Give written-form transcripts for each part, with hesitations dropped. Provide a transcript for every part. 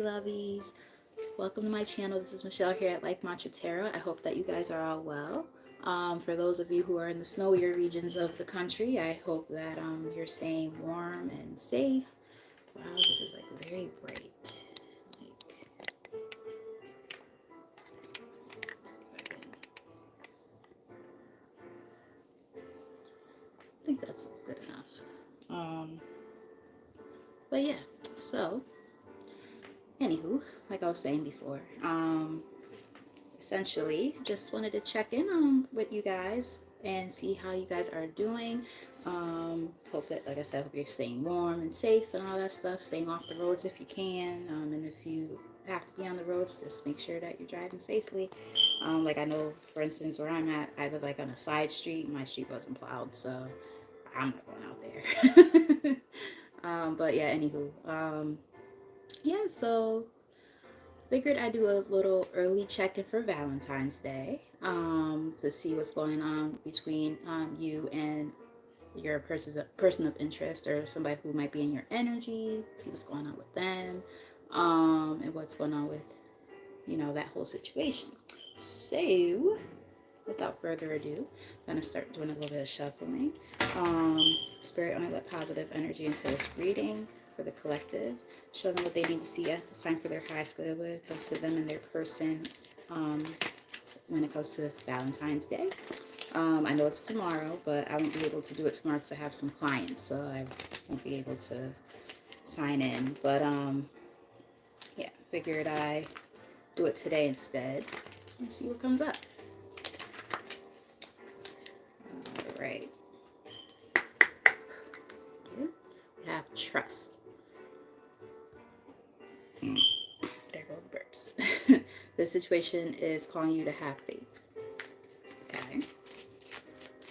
Lovies, welcome to my channel. This is Michelle here at Life Mantra Tarot. I hope that you guys are all well. For those of you who are in the snowier regions of the country, I hope that you're staying warm and safe. Wow, this is like very bright. I think that's good enough. But yeah, so anywho, like I was saying before, essentially just wanted to check in with you guys and see how you guys are doing. Hope that, like I said, hope you're staying warm and safe and all that stuff, staying off the roads if you can, and if you have to be on the roads, just make sure that you're driving safely. Like I know, for instance, where I'm at, I live like on a side street. My street wasn't plowed, so I'm not going out there. But yeah, anywho, yeah, so figured I'd do a little early check-in for Valentine's Day, to see what's going on between you and your person of interest, or somebody who might be in your energy. See what's going on with them, and what's going on with that whole situation. So, without further ado, I'm gonna start doing a little bit of shuffling. Spirit only let positive energy into this reading for the collective. Show them what they need to see at this time for their highest good when it comes to them and their person, when it comes to Valentine's Day. I know it's tomorrow, but I won't be able to do it tomorrow because I have some clients, so I won't be able to sign in. But yeah, figured I do it today instead and see what comes up. All right. We have trust. There go the burps. This situation is calling you to have faith. Okay.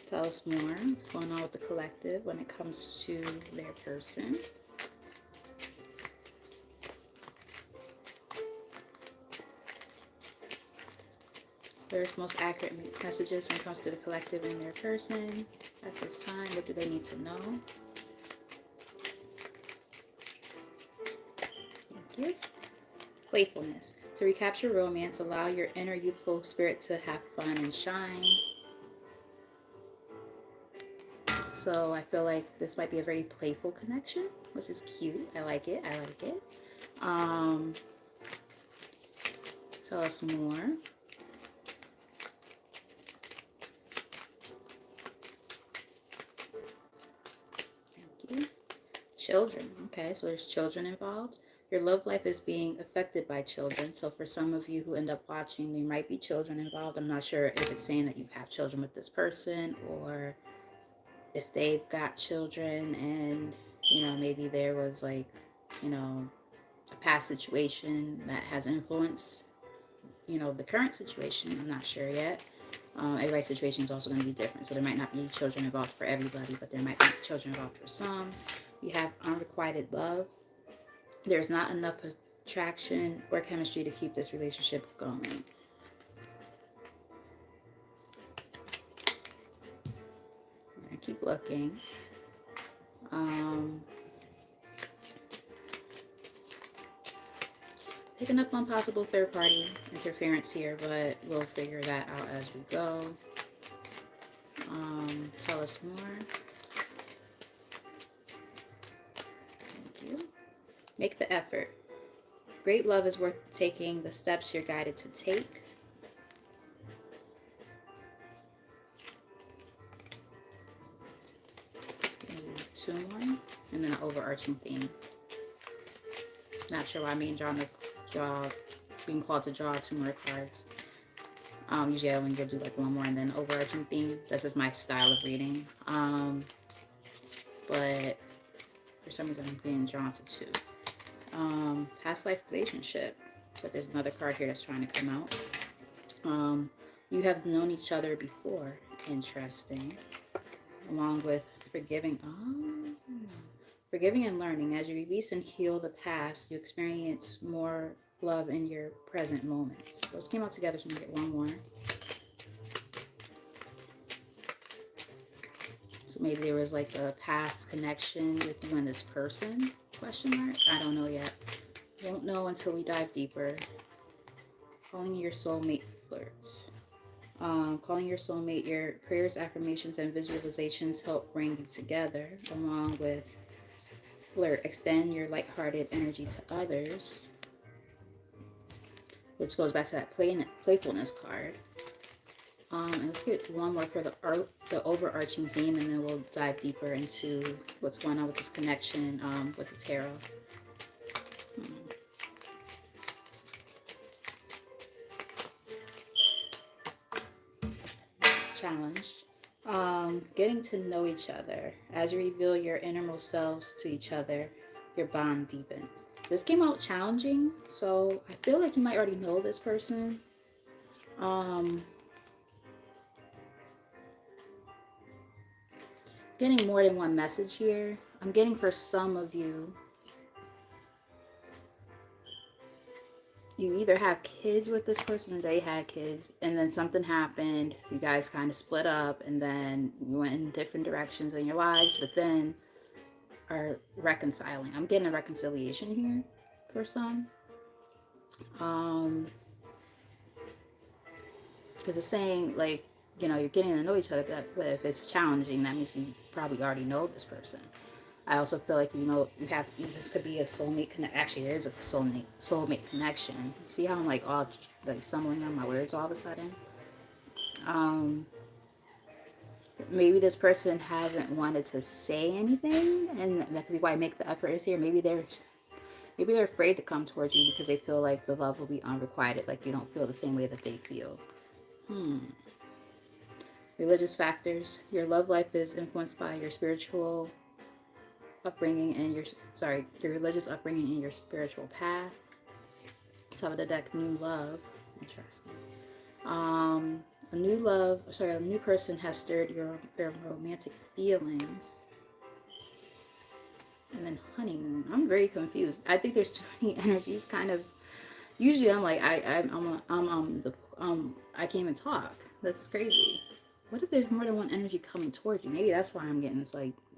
Tell us more what's going on with the collective when it comes to their person. There's most accurate messages when it comes to the collective and their person at this time. What do they need to know? Thank you. Playfulness. To recapture romance, allow your inner youthful spirit to have fun and shine. So I feel like this might be a very playful connection, which is cute. I like it. I like it. Tell us more. Thank you. Children. Okay, so there's children involved. Your love life is being affected by children. So for some of you who end up watching, there might be children involved. I'm not sure if it's saying that you have children with this person, or if they've got children and, maybe there was like, a past situation that has influenced, the current situation. I'm not sure yet. Everybody's situation is also going to be different. So there might not be children involved for everybody, but there might be children involved for some. You have unrequited love. There's not enough attraction or chemistry to keep this relationship going. I'm going to keep looking. Picking up on possible third-party interference here, but we'll figure that out as we go. Tell us more. Thank you. Make the effort. Great love is worth taking the steps you're guided to take. Two more, and then an overarching theme. Not sure why me and John are being called to draw two more cards. Usually I only do like one more and then overarching theme. This is my style of reading. But for some reason I'm being drawn to two. Past life relationship. But there's another card here that's trying to come out. You have known each other before. Interesting. Along with forgiving. Forgiving and learning. As you release and heal the past, you experience more love in your present moments. Those came out together, so I'm going to get one more. So maybe there was like a past connection with you and this person, question mark? I don't know yet. Won't know until we dive deeper. Calling your soulmate flirt. Calling your soulmate, your prayers, affirmations, and visualizations help bring you together, along with flirt. Extend your lighthearted energy to others, which goes back to that playfulness card. And let's get one more for the overarching theme, and then we'll dive deeper into what's going on with this connection with the tarot. It's challenged. Getting to know each other. As you reveal your innermost selves to each other, your bond deepens. This came out challenging, so I feel like you might already know this person. Um, Getting more than one message here. I'm getting for some of you, you either have kids with this person or they had kids, and then something happened. You guys kind of split up, and then you went in different directions in your lives, but then are reconciling. I'm getting a reconciliation here for some. Because it's saying, like, you're getting to know each other, but if it's challenging, that means you probably already know this person. I also feel like this could be a soulmate connect. Actually, it is a soulmate connection. See how I'm like all like stumbling on my words all of a sudden. Um, Maybe this person hasn't wanted to say anything, and that could be why make the effort is here. Maybe they're afraid to come towards you because they feel like the love will be unrequited, like you don't feel the same way that they feel. Religious factors. Your love life is influenced by your spiritual upbringing and your religious upbringing and your spiritual path. Top of the deck, new love. Interesting. A new person has stirred your romantic feelings. And then honeymoon. I'm very confused. I think there's too many energies. Kind of. Usually, I'm like I can't even talk. That's crazy. What if there's more than one energy coming towards you? Maybe that's why I'm getting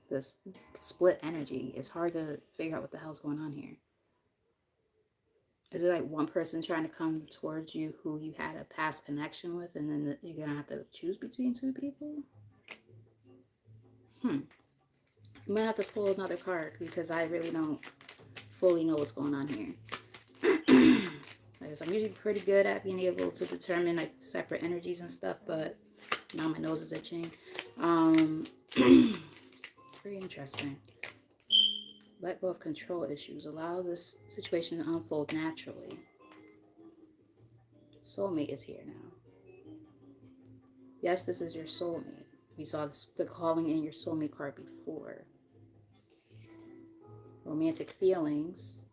this split energy. It's hard to figure out what the hell's going on here. Is it like one person trying to come towards you who you had a past connection with, and then you're gonna have to choose between two people? You might have to pull another card because I really don't fully know what's going on here. I'm usually pretty good at being able to determine like separate energies and stuff, but now my nose is itching. Pretty interesting. Let go of control issues. Allow this situation to unfold naturally. Soulmate is here now. Yes, this is your soulmate. We saw the calling in your soulmate card before. Romantic feelings.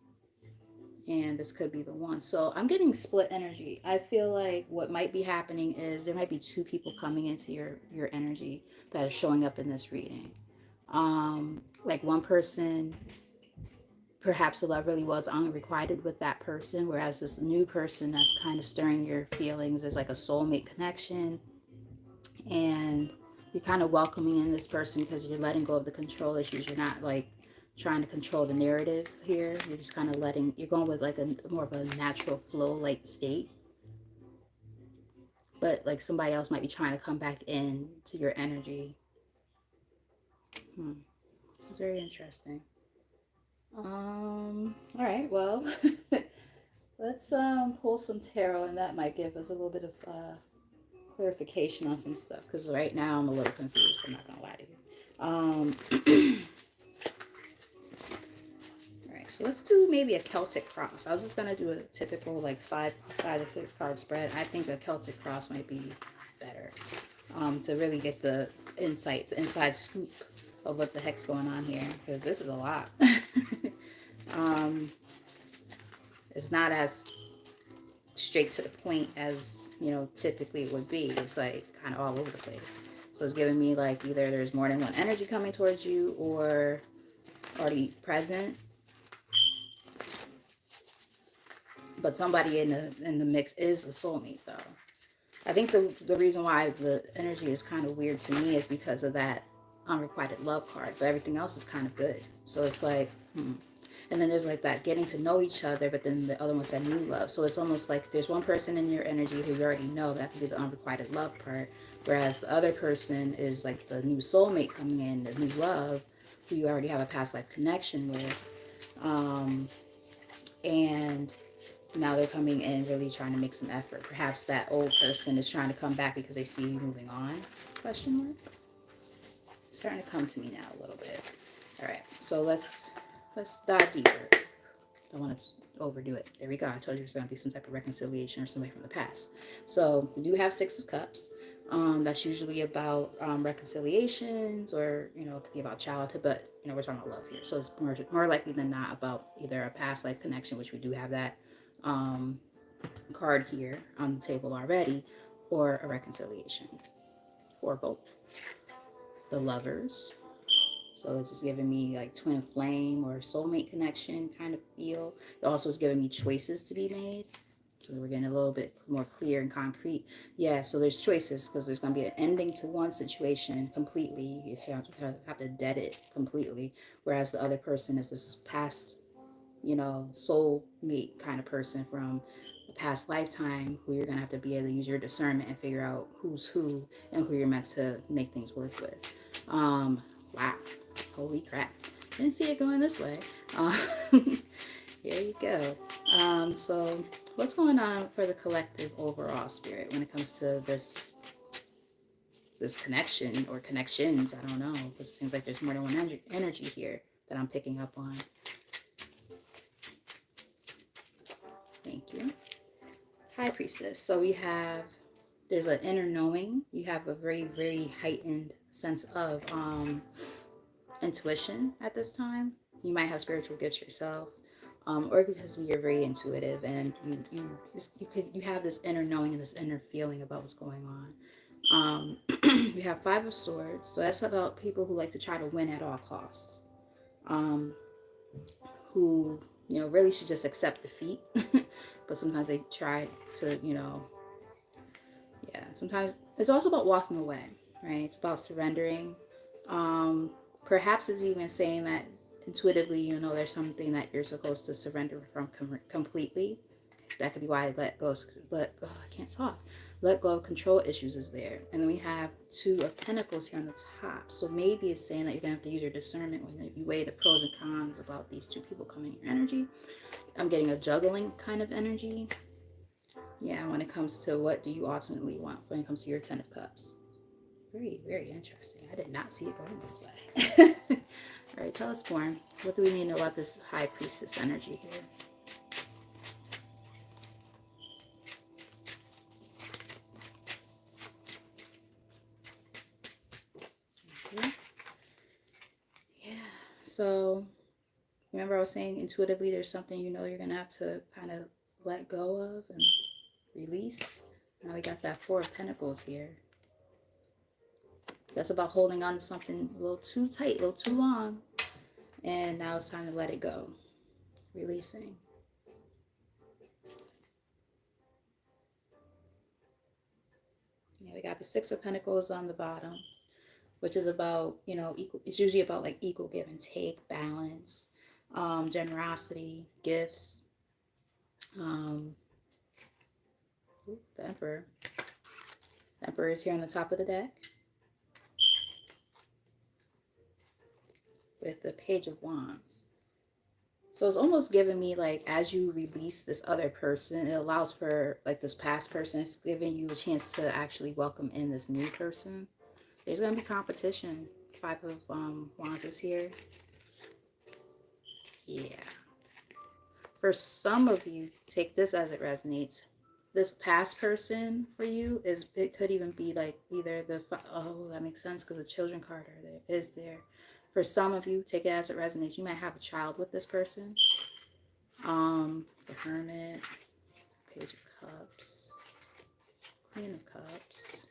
And this could be the one. So I'm getting split energy. I feel like what might be happening is there might be two people coming into your energy that is showing up in this reading. Like one person, perhaps the love really was unrequited with that person, whereas this new person that's kind of stirring your feelings is like a soulmate connection, and you're kind of welcoming in this person because you're letting go of the control issues. You're not like trying to control the narrative here. You're just kind of you're going with like a more of a natural flow like state, but like somebody else might be trying to come back in to your energy. This is very interesting. All right, well, let's pull some tarot, and that might give us a little bit of clarification on some stuff, because right now I'm a little confused. I'm not gonna lie to you. All right, so let's do maybe a Celtic cross. I was just gonna do a typical like five to six card spread. I think a Celtic cross might be better to really get the inside scoop of what the heck's going on here, because this is a lot. It's not as straight to the point as typically it would be. It's like kind of all over the place. So it's giving me like either there's more than one energy coming towards you or already present, but somebody in the mix is a soulmate though. I think the reason why the energy is kind of weird to me is because of that unrequited love card, but everything else is kind of good. So it's like And then there's like that getting to know each other, but then the other one said new love. So it's almost like there's one person in your energy who you already know, that could be the unrequited love part. Whereas the other person is like the new soulmate coming in, the new love, who you already have a past life connection with. And now they're coming in really trying to make some effort. Perhaps that old person is trying to come back because they see you moving on. Question mark? Starting to come to me now a little bit. All right, so let's dive deeper. Don't want to overdo it. There we go. I told you there's going to be some type of reconciliation or somebody from the past. So we do have Six of Cups. That's usually about reconciliations, or it could be about childhood, but we're talking about love here. So it's more likely than not about either a past life connection, which we do have that card here on the table already, or a reconciliation, or both. The Lovers. So this is giving me like twin flame or soulmate connection kind of feel. It also is giving me choices to be made. So we're getting a little bit more clear and concrete. Yeah, so there's choices, because there's going to be an ending to one situation completely. You have to dead it completely. Whereas the other person is this past, soulmate kind of person from a past lifetime, who you're going to have to be able to use your discernment and figure out who's who and who you're meant to make things work with. Wow. Holy crap. Didn't see it going this way. Here you go. So what's going on for the collective overall, Spirit, when it comes to this connection or connections? I don't know, because it seems like there's more than one energy here that I'm picking up on. Thank you. High Priestess. So there's an inner knowing. You have a very, very heightened sense of intuition at this time. You might have spiritual gifts yourself, or because you're very intuitive, and you have this inner knowing and this inner feeling about what's going on. You have Five of Swords, so that's about people who like to try to win at all costs, who really should just accept defeat, but sometimes they try to sometimes it's also about walking away, right? It's about surrendering. Perhaps it's even saying that intuitively, there's something that you're supposed to surrender from completely. That could be why I can't talk. Let go of control issues is there. And then we have Two of Pentacles here on the top. So maybe it's saying that you're going to have to use your discernment when you weigh the pros and cons about these two people coming in your energy. I'm getting a juggling kind of energy. Yeah, when it comes to what do you ultimately want, when it comes to your Ten of Cups. Very, very interesting. I did not see it going this way. All right, tell us more. What do we need to know about this High Priestess energy here? Okay. Yeah, so remember I was saying intuitively there's something you're going to have to kind of let go of and release. Now we got that Four of Pentacles here. That's about holding on to something a little too tight, a little too long. And now it's time to let it go. Releasing. Yeah, we got the Six of Pentacles on the bottom, which is about, equal. It's usually about like equal give and take, balance, generosity, gifts. The Emperor. The Emperor is here on the top of the deck with the Page of Wands. So it's almost giving me like, as you release this other person, it allows for like this past person, it's giving you a chance to actually welcome in this new person. There's going to be competition. Five of Wands is here. Yeah. For some of you, take this as it resonates. This past person for you it could even be like either that makes sense because the Children card is there. For some of you, take it as it resonates. You might have a child with this person. The Hermit, Page of Cups, Queen of Cups,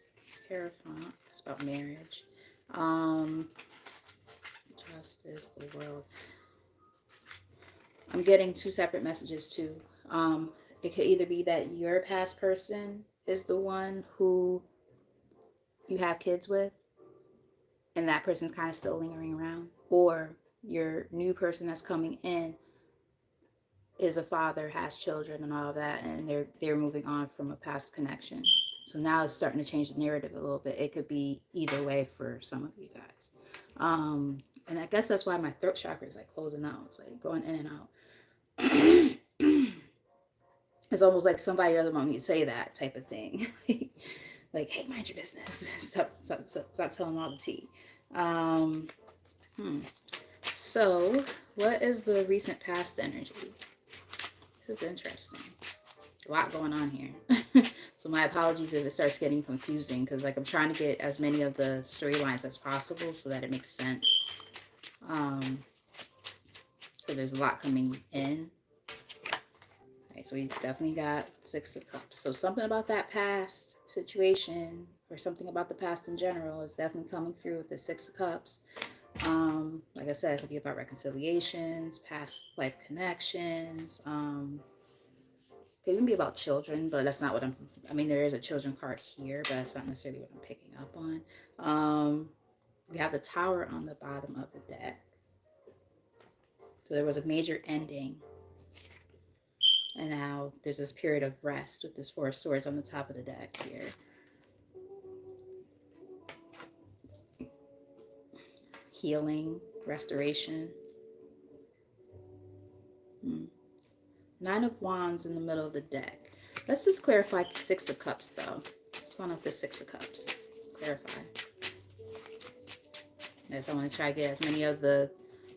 Hierophant. It's about marriage. Justice, the World. I'm getting two separate messages too. It could either be that your past person is the one who you have kids with, and that person's kind of still lingering around, or your new person that's coming in is a father, has children and all of that, and they're moving on from a past connection. So now it's starting to change the narrative a little bit. It could be either way for some of you guys. And I guess that's why my throat chakra is like closing out. It's like going in and out. It's almost like somebody doesn't want me to say that type of thing. Like, hey, mind your business. Stop telling all the tea. Um, hmm. So, what is the recent past energy? This is interesting. A lot going on here. So my apologies if it starts getting confusing, because like I'm trying to get as many of the storylines as possible so that it makes sense. Because there's a lot coming in. Okay, so we definitely got Six of Cups. So something about that past situation or something about the past in general is definitely coming through with the Six of Cups. Like I said, it could be about reconciliations, past life connections. Could even be about children, but that's not what I mean, there is a children card here, but that's not necessarily what I'm picking up on. We have the Tower on the bottom of the deck. So there was a major ending. And now there's this period of rest with this Four of Swords on the top of the deck here. Healing, restoration. Nine of Wands in the middle of the deck. Let's just clarify Six of Cups, though. Let's run off the Six of Cups. Clarify. Yes, I want to try to get as many of the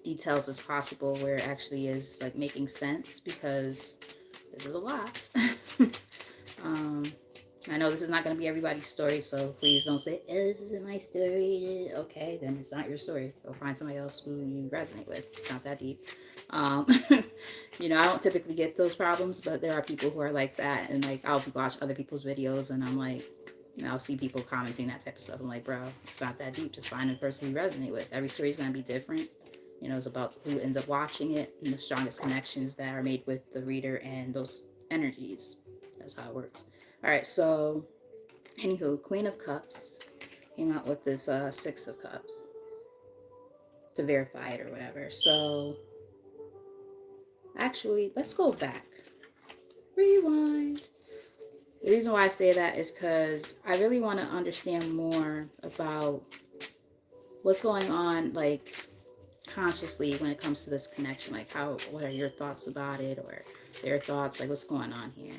details as possible where it actually is like making sense, because this is a lot. I know this is not going to be everybody's story, so please don't say, oh, this isn't my story. Okay, then it's not your story. Go find somebody else who you resonate with. It's not that deep. You know, I don't typically get those problems, but there are people who are like that, and like I'll watch other people's videos and I'm like, you know, I'll see people commenting that type of stuff. I'm like, bro, it's not that deep. Just find a person you resonate with. Every story is going to be different. You know, it's about who ends up watching it and the strongest connections that are made with the reader and those energies. That's how it works. All right, so anywho, Queen of Cups came out with this Six of Cups to verify it or whatever. So actually, let's go back. Rewind. The reason why I say that is because I really want to understand more about what's going on, like consciously, when it comes to this connection. Like, what are your thoughts about it, or their thoughts? Like, what's going on here?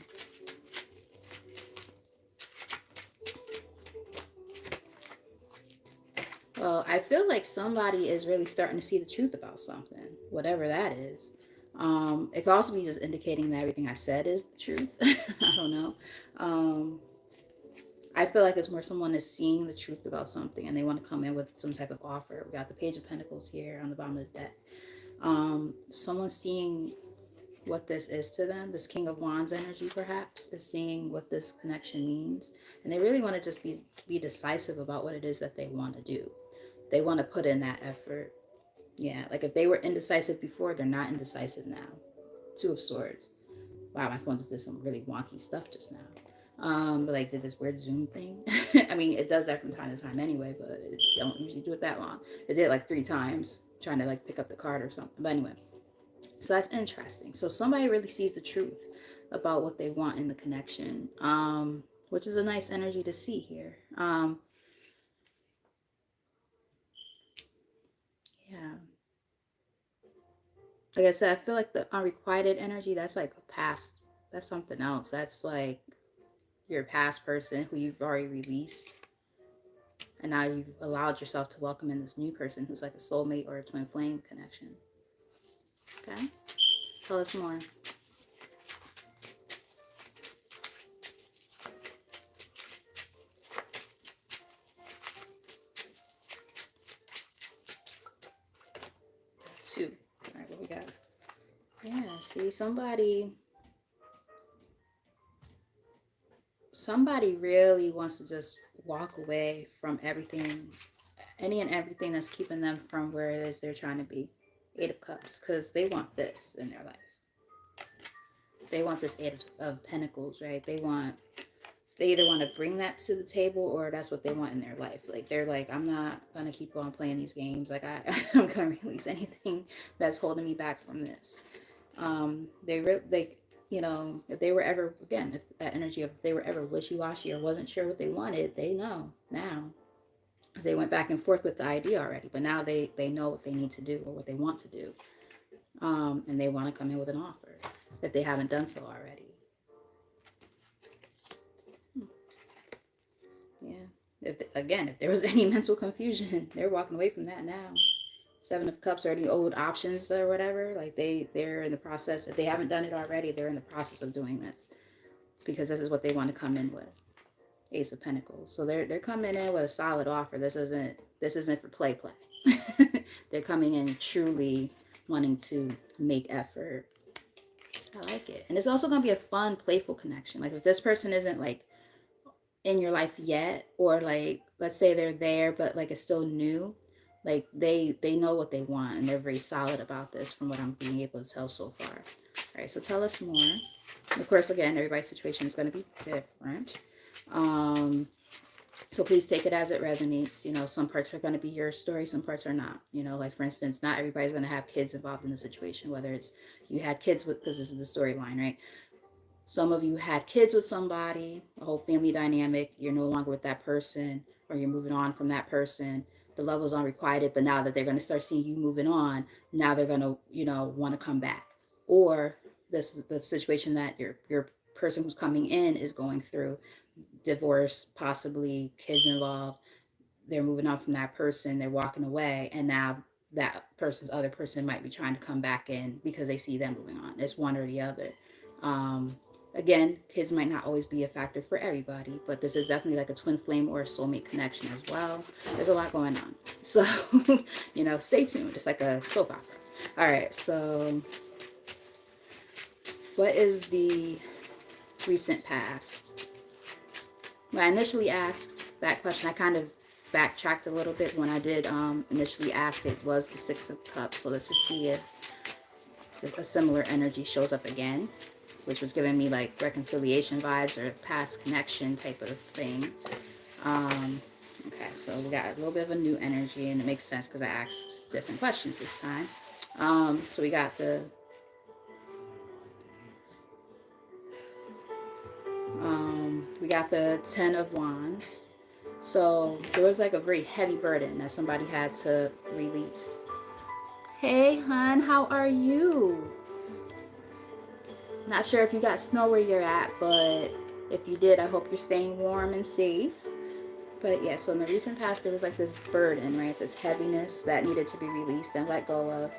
Well, I feel like somebody is really starting to see the truth about something, whatever that is. It could also be just indicating that everything I said is the truth. I don't know. I feel like it's more someone is seeing the truth about something and they want to come in with some type of offer. We got the Page of Pentacles here on the bottom of the deck. Someone seeing what this is to them, this King of Wands energy perhaps, is seeing what this connection means. And they really want to just be decisive about what it is that they want to do. They want to put in that effort. Yeah, like if they were indecisive before, they're not indecisive now. Two of Swords. Wow, my phone just did some really wonky stuff just now. But like did this weird Zoom thing. I mean, it does that from time to time anyway, but it don't usually do it that long. It did like 3 times trying to like pick up the card or something. But anyway, so that's interesting. So somebody really sees the truth about what they want in the connection, which is a nice energy to see here. Yeah. Like I said, I feel like the unrequited energy, that's like a past, that's something else. That's like your past person who you've already released. And now you've allowed yourself to welcome in this new person who's like a soulmate or a twin flame connection. Okay? Tell us more. Two. All right, what we got? Yeah, see, somebody really wants to just walk away from everything, any and everything that's keeping them from where it is they're trying to be. 8 of Cups, because they want this in their life. They want this 8 of Pentacles, right? They either want to bring that to the table or that's what they want in their life. Like they're like, I'm not gonna keep on playing these games. Like I'm gonna release anything that's holding me back from this. They, if they were ever, again, if that energy, if they were ever wishy-washy or wasn't sure what they wanted, they know now. Because they went back and forth with the idea already, but now they know what they need to do or what they want to do, and they want to come in with an offer if they haven't done so already. Yeah. If there was any mental confusion, they're walking away from that now. Seven of Cups are any old options or whatever. Like they're in the process. If they haven't done it already, they're in the process of doing this because this is what they want to come in with. Ace of Pentacles. So they're coming in with a solid offer. This isn't for play. They're coming in truly wanting to make effort. I like it. And it's also gonna be a fun, playful connection. Like if this person isn't like in your life yet, or like let's say they're there but like it's still new, like they know what they want and they're very solid about this from what I'm being able to tell so far. All right, so tell us more. Of course, again, everybody's situation is going to be different. So please take it as it resonates. Some parts are going to be your story, some parts are not. Like for instance, not everybody's going to have kids involved in the situation, whether it's you had kids with, because this is the storyline, right? Some of you had kids with somebody, a whole family dynamic. You're no longer with that person, or you're moving on from that person. The love was unrequited, but now that they're going to start seeing you moving on, now they're going to, want to come back. Or the situation that your person who's coming in is going through, divorce, possibly kids involved. They're moving on from that person, they're walking away, and now that person's other person might be trying to come back in because they see them moving on. It's one or the other. Um, Again, kids might not always be a factor for everybody, but this is definitely like a twin flame or a soulmate connection as well. There's a lot going on. So, stay tuned. It's like a soap opera. All right, so what is the recent past? When I initially asked that question, I kind of backtracked a little bit. When I did initially ask, it was the Six of Cups. So let's just see if a similar energy shows up again, which was giving me like reconciliation vibes or past connection type of thing. Okay, so we got a little bit of a new energy, and it makes sense because I asked different questions this time. So we got the Ten of Wands. So there was like a very heavy burden that somebody had to release. Hey, hun, how are you? Not sure if you got snow where you're at, but if you did, I hope you're staying warm and safe. But yeah, so in the recent past, there was like this burden, right? This heaviness that needed to be released and let go of.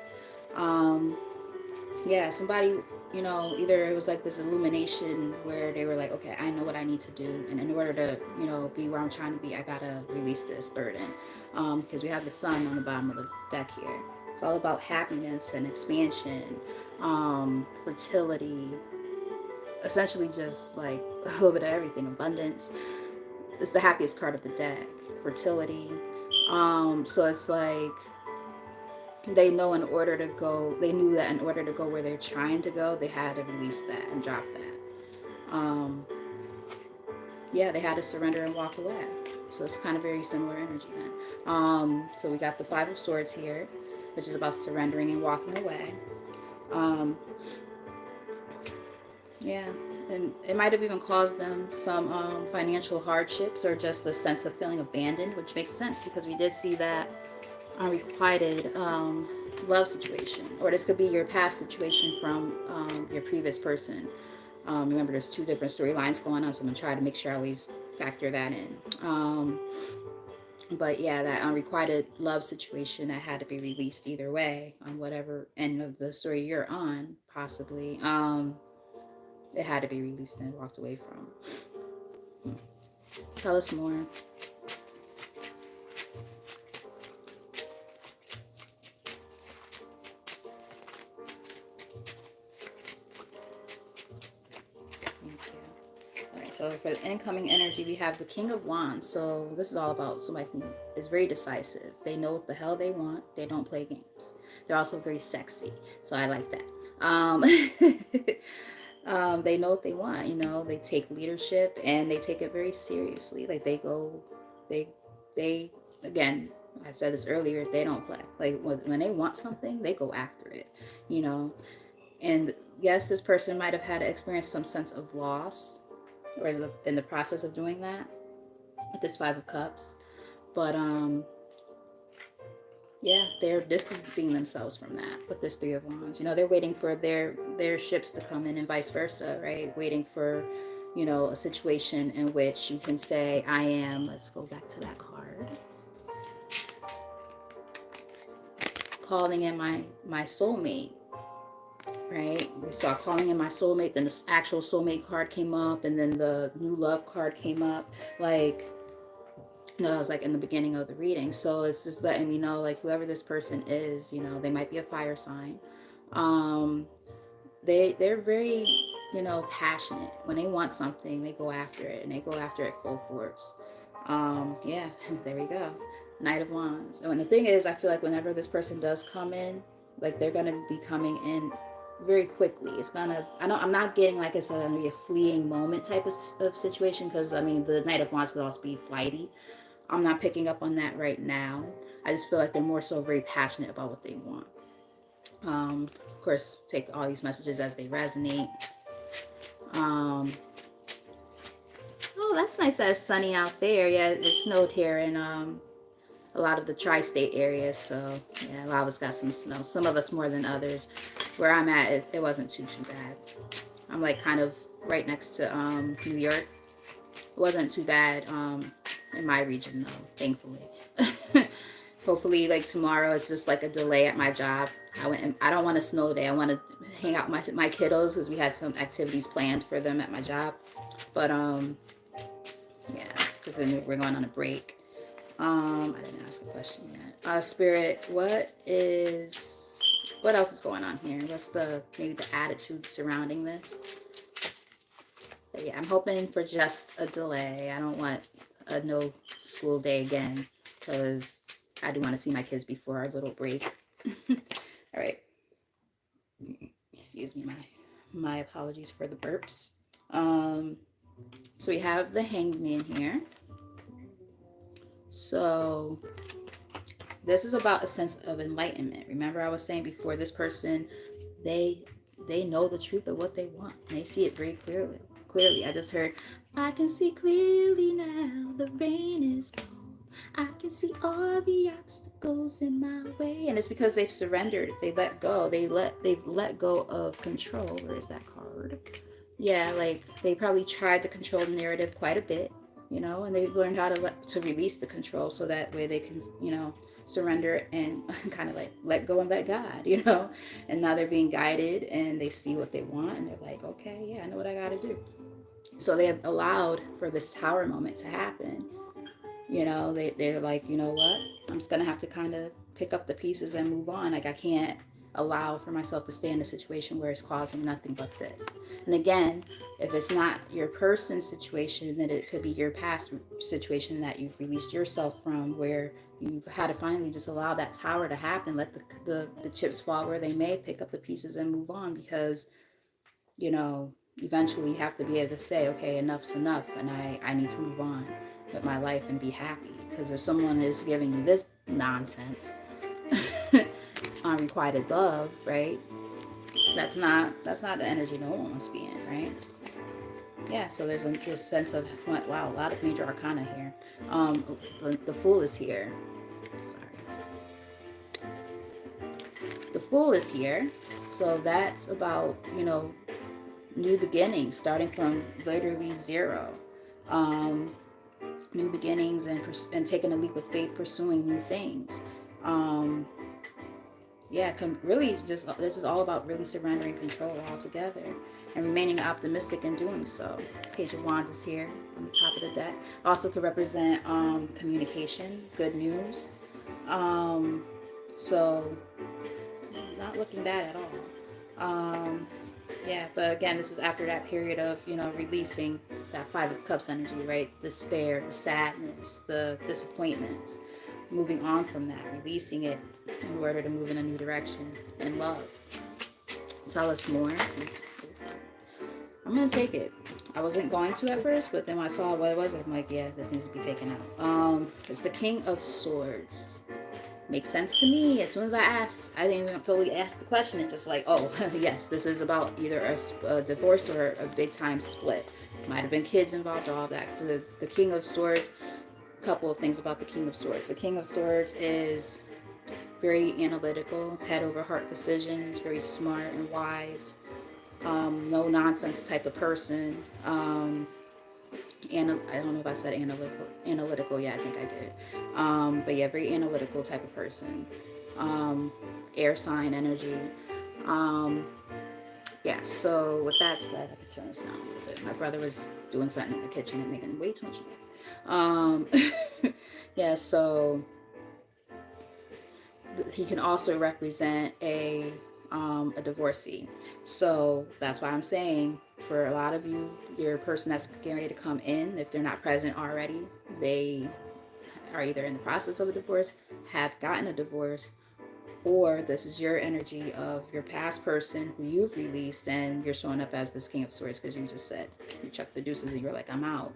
Yeah, somebody, either it was like this illumination where they were like, okay, I know what I need to do. And in order to, be where I'm trying to be, I gotta release this burden. Because we have the sun on the bottom of the deck here. It's all about happiness and expansion, fertility, essentially just like a little bit of everything, abundance. It's the happiest card of the deck, fertility. So it's like they knew that in order to go where they're trying to go, they had to release that and drop that. Yeah, they had to surrender and walk away. So it's kind of very similar energy then. So we got the Five of Swords here, which is about surrendering and walking away. Yeah, and it might have even caused them some financial hardships or just a sense of feeling abandoned, which makes sense because we did see that unrequited love situation, or this could be your past situation from your previous person. Remember, there's two different storylines going on, so I'm gonna try to make sure I always factor that in. But yeah, that unrequited love situation that had to be released either way on whatever end of the story you're on, possibly. It had to be released and walked away from. Tell us more. Thank you. All right, so for the incoming energy, we have the King of Wands. So this is all about somebody who is very decisive. They know what the hell they want. They don't play games. They're also very sexy, so I like that. They know what they want. They take leadership and they take it very seriously. Like they again. I said this earlier. They don't play. Like when they want something, they go after it. You know, And yes, this person might have had to experience some sense of loss, or is in the process of doing that with this Five of Cups. But yeah, they're distancing themselves from that with this Three of Wands. You know, they're waiting for their ships to come in, and vice versa, right? Waiting for, you know, a situation in which you can say, I am, let's go back to that card, calling in my soulmate, right? We saw calling in my soulmate, then the actual soulmate card came up, and then the new love card came up. Like, no, it was like in the beginning of the reading. So it's just letting me know, like, whoever this person is, you know, they might be a fire sign. Um, they're very, you know, passionate. When they want something, they go after it, and they go after it full force. Yeah, there we go. Knight of Wands. And the thing is, I feel like whenever this person does come in, like, they're gonna be coming in very quickly. It's gonna, I'm not getting like it's gonna be a fleeting moment type of situation, because I mean the Knight of Wands could also be flighty. I'm not picking up on that right now. I just feel like they're more so very passionate about what they want. Of course, take all these messages as they resonate. Oh, that's nice that it's sunny out there. Yeah, it snowed here in a lot of the tri-state areas. So yeah, a lot of us got some snow. Some of us more than others. Where I'm at, it wasn't too bad. I'm like kind of right next to New York. It wasn't too bad in my region though, thankfully. Hopefully, like tomorrow is just like a delay at my job. I don't want a snow day. I want to hang out with my kiddos because we had some activities planned for them at my job. But yeah, because then we're going on a break. I didn't ask a question yet. Spirit, what else is going on here? What's maybe the attitude surrounding this? But yeah, I'm hoping for just a delay. I don't want a no school day again, because I do want to see my kids before our little break. All right. Excuse me, my apologies for the burps. So we have the Hanged Man here. So this is about a sense of enlightenment. Remember, I was saying before, this person, they know the truth of what they want. They see it very clearly. I just heard, I can see clearly now, the rain is gone. I can see all the obstacles in my way. And it's because they've surrendered. They let go. They've let go of control. Where is that card? Yeah, like they probably tried to control the narrative quite a bit, you know, and they've learned how to release the control, so that way they can, you know, surrender and kind of like let go and let God, you know. And now they're being guided, and they see what they want, and they're like, okay, yeah, I know what I got to do. So they have allowed for this tower moment to happen. You know, they're like, you know what, I'm just gonna have to kind of pick up the pieces and move on. Like, I can't allow for myself to stay in a situation where it's causing nothing but this. And again, if it's not your person's situation, then it could be your past situation that you've released yourself from, where you've had to finally just allow that tower to happen, let the chips fall where they may, pick up the pieces and move on. Because, you know, eventually you have to be able to say, okay, enough's enough, and I need to move on with my life and be happy. Because if someone is giving you this nonsense, unrequited love, right, that's not the energy no one wants to be in, right? Yeah, so there's this sense of, wow, a lot of major arcana here. The Fool is here. Sorry. The Fool is here. So that's about, you know, new beginnings, starting from literally zero. New beginnings, and taking a leap of faith, pursuing new things. Yeah, really just, this is all about really surrendering control altogether and remaining optimistic in doing so. Page of Wands is here on the top of the deck. Also could represent communication, good news. So it's not looking bad at all. Yeah, but again, this is after that period of, you know, releasing that Five of Cups energy, right? The despair, the sadness, the disappointments, moving on from that, releasing it in order to move in a new direction in love. Tell us more. I'm gonna take it. I wasn't going to at first, but then when I saw what it was, I'm like, yeah, this needs to be taken out. It's the King of Swords. Makes sense to me. As soon as I asked, I didn't even fully ask the question. It's just like, oh, yes, this is about either a divorce or a big time split. Might have been kids involved, all of that. Because the King of Swords, a couple of things about the King of Swords. The King of Swords is very analytical, head over heart decisions, very smart and wise, no nonsense type of person. And I don't know if I said analytical. Yeah, I think I did. But yeah, very analytical type of person. Um, Air sign energy. Um, yeah. So with that said, I could turn this down a little bit. My brother was doing something in the kitchen and making way too much noise. Yeah. So he can also represent a divorcee. So that's why I'm saying for a lot of you, your person that's getting ready to come in, if they're not present already, they are either in the process of a divorce, have gotten a divorce, or this is your energy of your past person who you've released and you're showing up as this King of Swords because you just said you chucked the deuces and you're like, I'm out.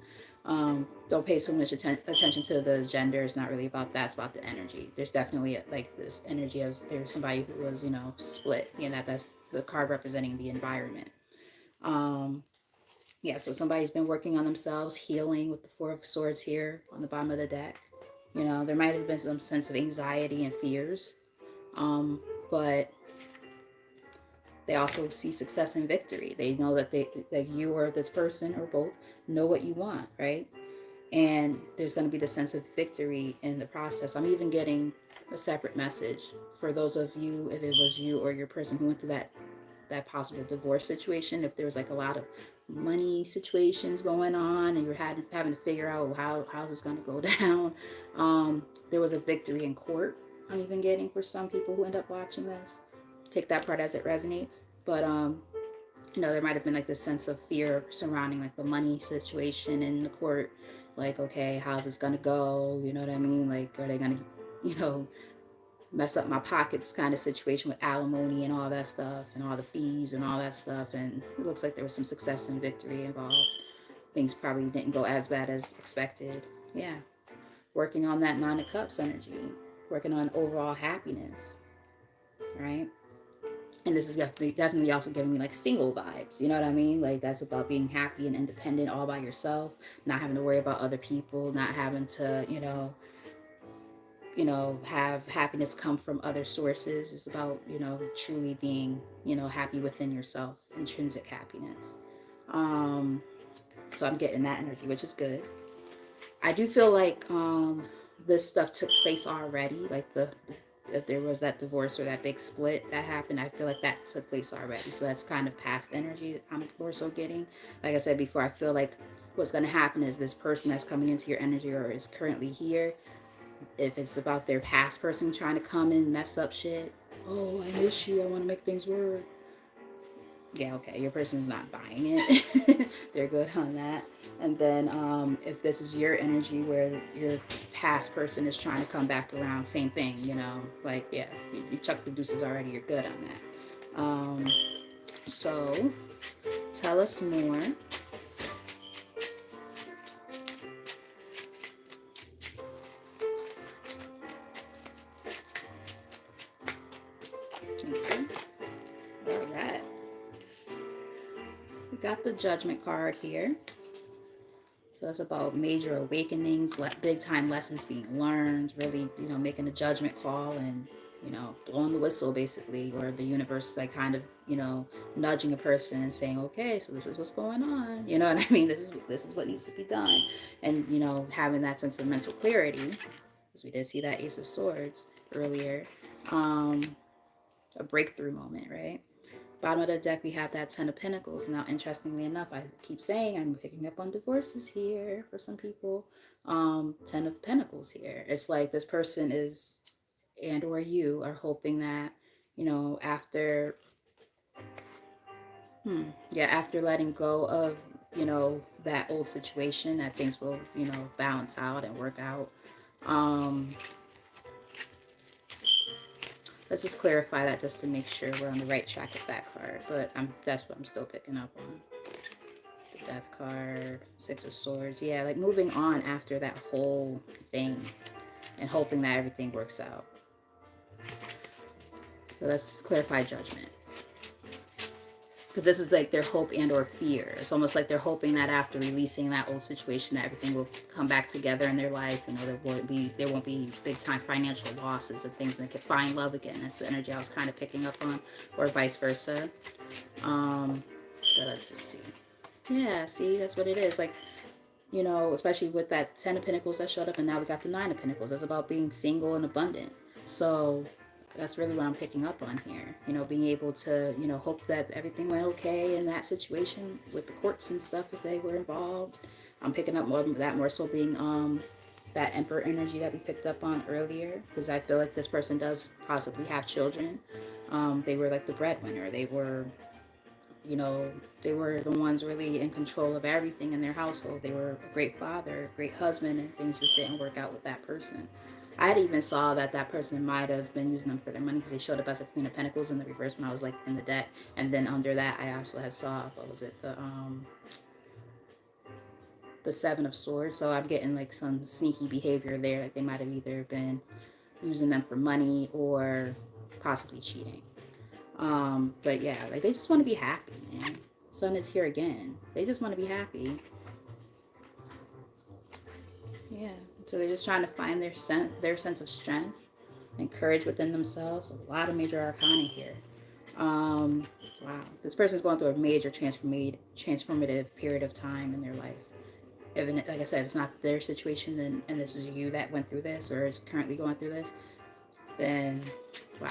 Don't pay so much attention to the gender. It's not really about that. It's about the energy. There's definitely like this energy of there's somebody who was, split. That's the card representing the environment. Um, yeah, so somebody's been working on themselves, healing with the Four of Swords here on the bottom of the deck. There might have been some sense of anxiety and fears, but they also see success and victory. They know that you or this person or both know what you want, right? And there's going to be the sense of victory in the process. I'm even getting a separate message for those of you, if it was you or your person who went through that possible divorce situation. If there's like a lot of money situations going on and you're having to figure out how's this going to go down, there was a victory in court. I'm even getting for some people who end up watching this. Take that part as it resonates. But there might have been like this sense of fear surrounding like the money situation in the court. Like, okay, how's this gonna go? You know what I mean? Like, are they gonna, mess up my pockets kind of situation with alimony and all that stuff and all the fees and all that stuff? And it looks like there was some success and victory involved. Things probably didn't go as bad as expected. Yeah. Working on that Nine of Cups energy, working on overall happiness, right? And this is definitely also giving me like single vibes. You know what I mean? Like that's about being happy and independent all by yourself, not having to worry about other people, not having to, have happiness come from other sources. It's about, truly being, happy within yourself, intrinsic happiness. So I'm getting that energy, which is good. I do feel like this stuff took place already, like if there was that divorce or that big split that happened, I feel like that took place already. So that's kind of past energy that I'm more so getting. Like I said before, I feel like what's going to happen is this person that's coming into your energy or is currently here, if it's about their past person trying to come and mess up shit, oh, I miss you, I want to make things work. Yeah, okay, your person's not buying it. They're good on that. And then if this is your energy where your past person is trying to come back around, same thing, like, yeah, you chuck the deuces already, you're good on that. So tell us more. Okay. All right. We got the Judgment card here. So it's about major awakenings, big time lessons being learned, really, making a judgment call and, blowing the whistle basically, or the universe like kind of, nudging a person and saying, okay, so this is what's going on. You know what I mean? This is what needs to be done. And, having that sense of mental clarity, because we did see that Ace of Swords earlier, a breakthrough moment, right? Bottom of the deck, we have that Ten of Pentacles. Now, interestingly enough, I keep saying I'm picking up on divorces here for some people. Ten of Pentacles here. It's like this person is, and or you are hoping that, after, after letting go of, that old situation, that things will, balance out and work out. Let's just clarify that just to make sure we're on the right track with that card. But that's what I'm still picking up on. The Death card, Six of Swords. Yeah, like moving on after that whole thing and hoping that everything works out. So let's clarify judgment. Because this is like their hope and or fear. It's almost like they're hoping that after releasing that old situation, that everything will come back together in their life. You know, there won't be big time financial losses and things, and they can find love again. That's the energy I was kind of picking up on, or vice versa. But let's just see. Yeah, see, that's what it is. Like, you know, especially with that 10 of Pentacles that showed up, and now we got the 9 of Pentacles. That's about being single and abundant. So that's really what I'm picking up on here. You know, being able to, you know, hope that everything went okay in that situation with the courts and stuff if they were involved. I'm picking up more so being that Emperor energy that we picked up on earlier, because I feel like this person does possibly have children. They were like the breadwinner. They were, you know, they were the ones really in control of everything in their household. They were a great father, a great husband, and things just didn't work out with that person. I had even saw that that person might have been using them for their money, because they showed up as a Queen of Pentacles in the reverse when I was like in the deck, and then under that I also had saw, what was it, the 7 of Swords. So I'm getting like some sneaky behavior there, like they might have either been using them for money or possibly cheating. But yeah, like they just want to be happy, man. Sun is here again. They just want to be happy. Yeah. So they're just trying to find their sense of strength and courage within themselves. A lot of major arcana here. Wow. This person's going through a major transformative period of time in their life. Even like I said, if it's not their situation, then and this is you that went through this or is currently going through this, then wow.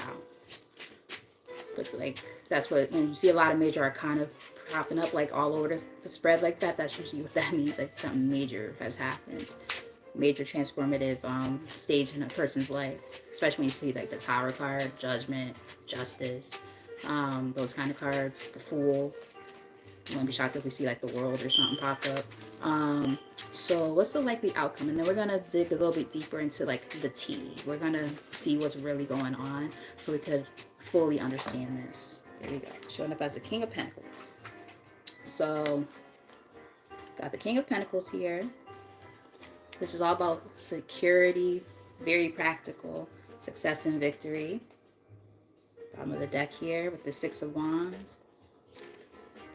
But like that's what, when you see a lot of major arcana popping up like all over the spread like that, that's usually what that means. Like something major has happened, major transformative stage in a person's life. Especially when you see like the Tower card, Judgment, Justice, those kind of cards. The Fool. I wouldn't be shocked if we see like the World or something pop up. So what's the likely outcome? And then we're gonna dig a little bit deeper into like the tea. We're gonna see what's really going on so we could fully understand this. There we go. Showing up as a King of Pentacles. So got the King of Pentacles here, which is all about security, very practical, success and victory. Bottom of the deck here with the 6 of Wands,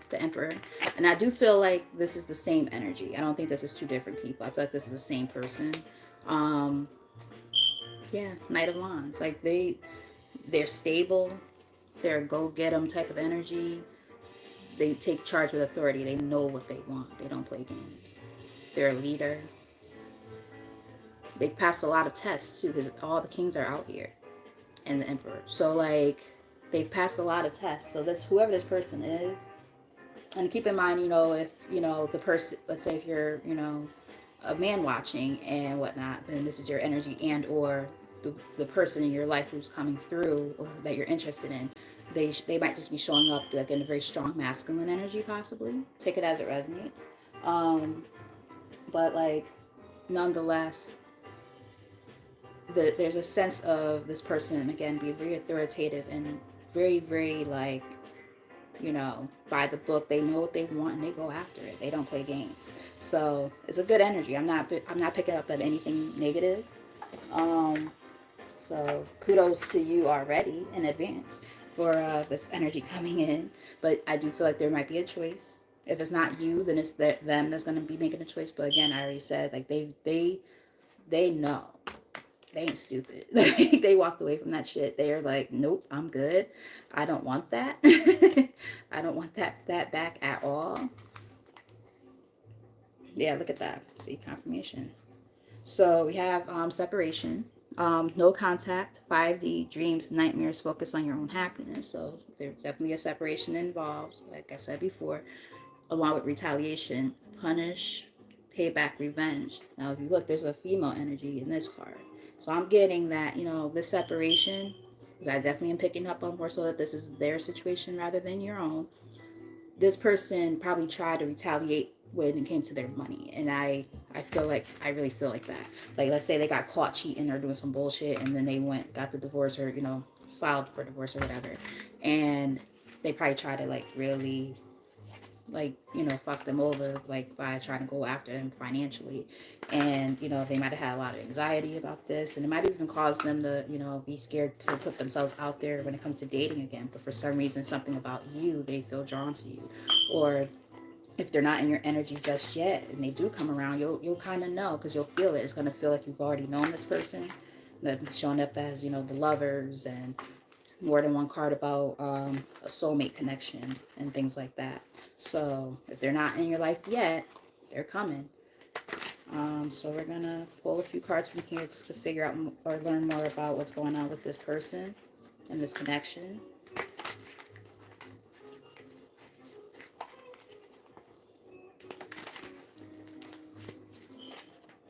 the Emperor. And I do feel like this is the same energy. I don't think this is two different people. I feel like this is the same person. Yeah, Knight of Wands. Like they're stable. They're a go-get-em type of energy. They take charge with authority. They know what they want. They don't play games. They're a leader. They've passed a lot of tests too, because all the kings are out here, and the Emperor. So like they've passed a lot of tests. So this, whoever this person is, and keep in mind, you know, if you know the person, let's say if you're, you know, a man watching and whatnot, then this is your energy, and or the person in your life who's coming through or that you're interested in. They might just be showing up like in a very strong masculine energy, possibly. Take it as it resonates. But like nonetheless, there's a sense of this person again being very authoritative and very, very like, you know, by the book. They know what they want and they go after it. They don't play games. So it's a good energy. I'm not picking up at anything negative. So kudos to you already in advance for this energy coming in. But I do feel like there might be a choice. If it's not you, then it's them that's going to be making a choice. But again, I already said, like they know. They ain't stupid. They walked away from that shit. They are like, nope, I'm good. I don't want that. I don't want that back at all. Yeah, look at that. See, confirmation. So we have separation, no contact, 5D, dreams, nightmares, focus on your own happiness. So there's definitely a separation involved, like I said before, along with retaliation, punish, payback, revenge. Now, if you look, there's a female energy in this card. So I'm getting that, you know, this separation, because I definitely am picking up on more so that this is their situation rather than your own. This person probably tried to retaliate when it came to their money. And I feel like, I really feel like that. Like, let's say they got caught cheating or doing some bullshit, and then they got the divorce, or, you know, filed for divorce or whatever. And they probably try to, like, really like, you know, fuck them over, like, by trying to go after them financially. And, you know, they might have had a lot of anxiety about this, and it might have even caused them to, you know, be scared to put themselves out there when it comes to dating again. But for some reason, something about you, they feel drawn to you. Or if they're not in your energy just yet and they do come around, you'll kind of know, because you'll feel it. It's going to feel like you've already known this person. That's showing up as, you know, the lovers, and more than one card about a soulmate connection and things like that. So if they're not in your life yet, they're coming. So we're gonna pull a few cards from here just to figure out or learn more about what's going on with this person and this connection.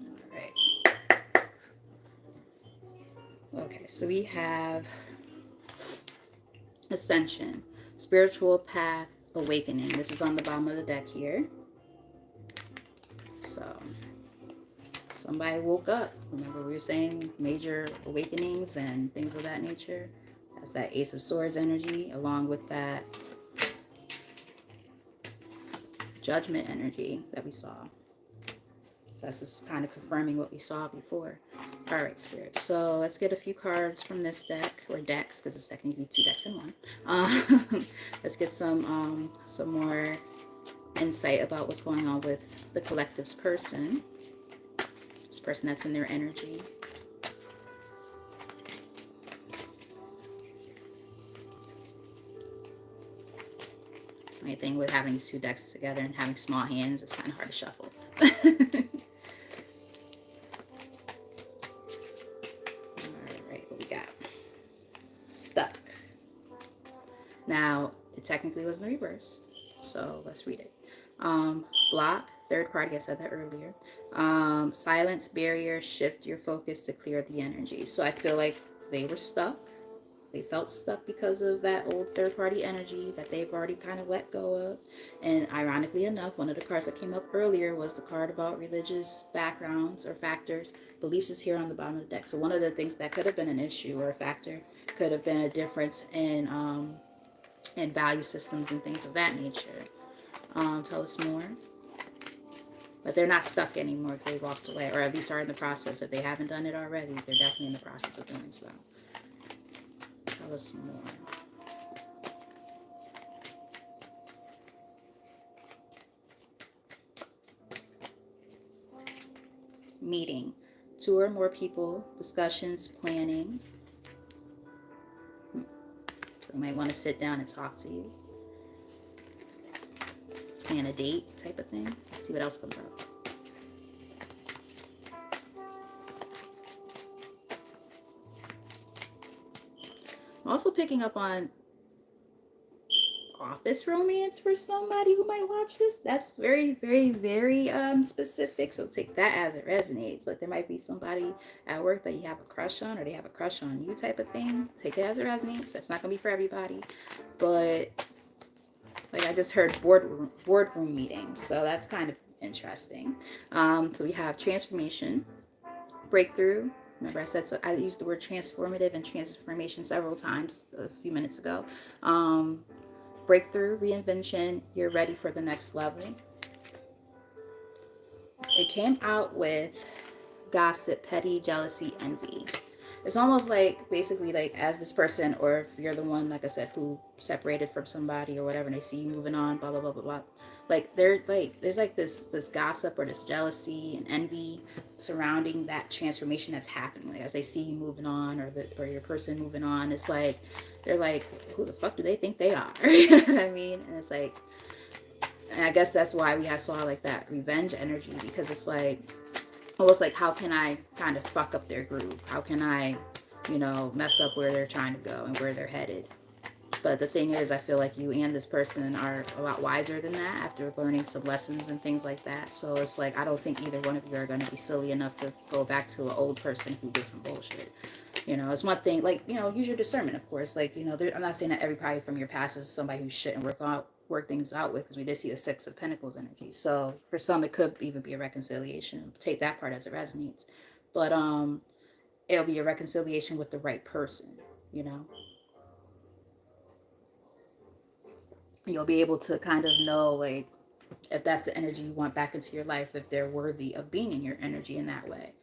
All right. Okay, so we have Ascension, Spiritual Path, Awakening. This is on the bottom of the deck here. So somebody woke up. Remember, we were saying major awakenings and things of that nature. That's that Ace of Swords energy, along with that Judgment energy that we saw. So that's just kind of confirming what we saw before. All right, Spirit. So let's get a few cards from this deck, or decks, because it's technically 2 decks in one. Let's get some more insight about what's going on with the collective's person. This person that's in their energy. My thing with having these 2 decks together and having small hands, it's kind of hard to shuffle. All right, what we got? Stuck. Now, it technically was in the reverse, so let's read it. Block, third party, I said that earlier. Silence, barrier, shift your focus to clear the energy. So I feel like they were stuck. They felt stuck because of that old third party energy that they've already kind of let go of. And ironically enough, one of the cards that came up earlier was the card about religious backgrounds or factors. Beliefs is here on the bottom of the deck. So one of the things that could have been an issue or a factor could have been a difference in value systems and things of that nature. Tell us more. But they're not stuck anymore because they walked away, or at least are in the process. If they haven't done it already, they're definitely in the process of doing so. Tell us more. Meeting. 2 or more people, discussions, planning. They might want to sit down and talk to you. Plan a date type of thing. Let's see what else comes up. I'm also picking up on office romance for somebody who might watch this. That's very, very, very specific. So take that as it resonates. Like there might be somebody at work that you have a crush on, or they have a crush on you type of thing. Take it as it resonates. That's not gonna be for everybody. But like I just heard boardroom meeting. So that's kind of interesting. So we have transformation, breakthrough. Remember I said, so I used the word transformative and transformation several times a few minutes ago. Breakthrough, reinvention, you're ready for the next level. It came out with gossip, petty, jealousy, envy. It's almost like basically like as this person, or if you're the one, like I said, who separated from somebody or whatever, and they see you moving on, blah blah blah blah blah. Like there's like this gossip or this jealousy and envy surrounding that transformation that's happening. Like as they see you moving on, or your person moving on, it's like they're like, who the fuck do they think they are? You know what I mean? And it's like, and I guess that's why we saw like that revenge energy, because it's like almost like, how can I kind of fuck up their groove? How can I, you know, mess up where they're trying to go and where they're headed? But the thing is, I feel like you and this person are a lot wiser than that after learning some lessons and things like that. So it's like, I don't think either one of you are going to be silly enough to go back to an old person who did some bullshit. You know, it's one thing, like, you know, use your discernment, of course. Like, you know, I'm not saying that everybody from your past is somebody who shouldn't work things out with, because we did see a 6 of Pentacles energy. So for some, it could even be a reconciliation. Take that part as it resonates. But it'll be a reconciliation with the right person, you know. You'll be able to kind of know, like, if that's the energy you want back into your life, if they're worthy of being in your energy in that way.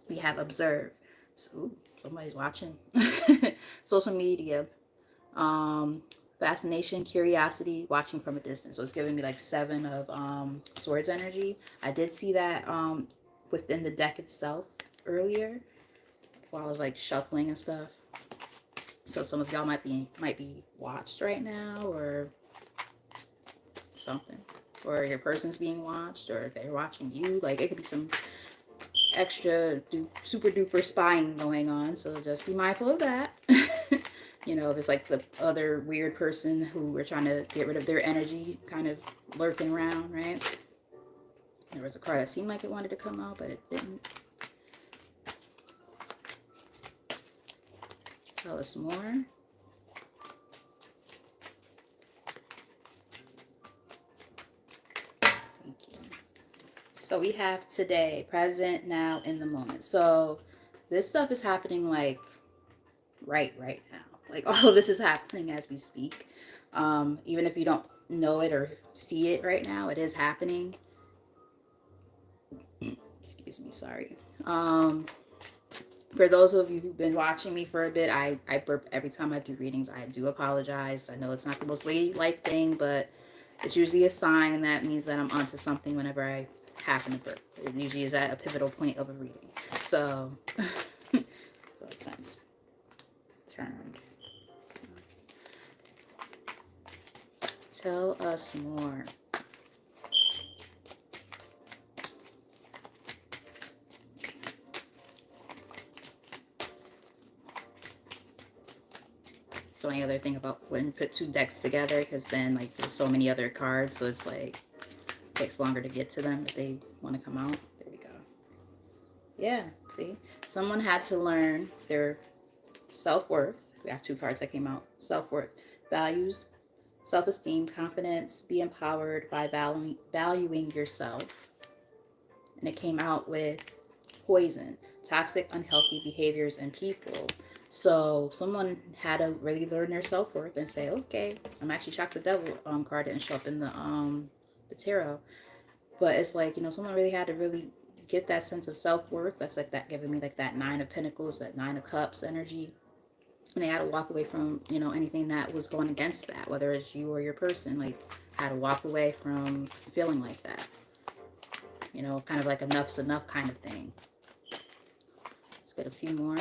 We have observe. So, ooh, somebody's watching. Social media. Fascination, curiosity, watching from a distance. So it's giving me like 7 of swords energy. I did see that within the deck itself earlier while I was like shuffling and stuff. So some of y'all might be watched right now or something, or your person's being watched, or they're watching you. Like, it could be some extra super duper spying going on, so just be mindful of that. You know, if it's like the other weird person who we're trying to get rid of their energy kind of lurking around, right? There was a card that seemed like it wanted to come out, but it didn't. Tell us more. Thank you. So we have today, present, now, in the moment. So this stuff is happening like right now. Like, all of this is happening as we speak. Even if you don't know it or see it right now, it is happening. Excuse me, sorry. For those of you who've been watching me for a bit, I burp every time I do readings. I do apologize. I know it's not the most ladylike thing, but it's usually a sign that means that I'm onto something whenever I happen to burp. It usually is at a pivotal point of a reading. So, makes sense. Turned. Tell us more. So any other thing about when you put 2 decks together, because then like there's so many other cards, so it's like it takes longer to get to them if they want to come out. There we go. Yeah, see, someone had to learn their self-worth. We have 2 cards that came out. Self-worth, values, self-esteem, confidence, be empowered by valuing yourself. And it came out with poison, toxic, unhealthy behaviors and people. So someone had to really learn their self-worth and say, okay, I'm actually shocked the devil card didn't show up in the tarot. But it's like, you know, someone really had to really get that sense of self-worth. That's like that giving me like that 9 of Pentacles, that 9 of Cups energy. And they had to walk away from, you know, anything that was going against that, whether it's you or your person. Like, had to walk away from feeling like that. You know, kind of like enough's enough kind of thing. Let's get a few more.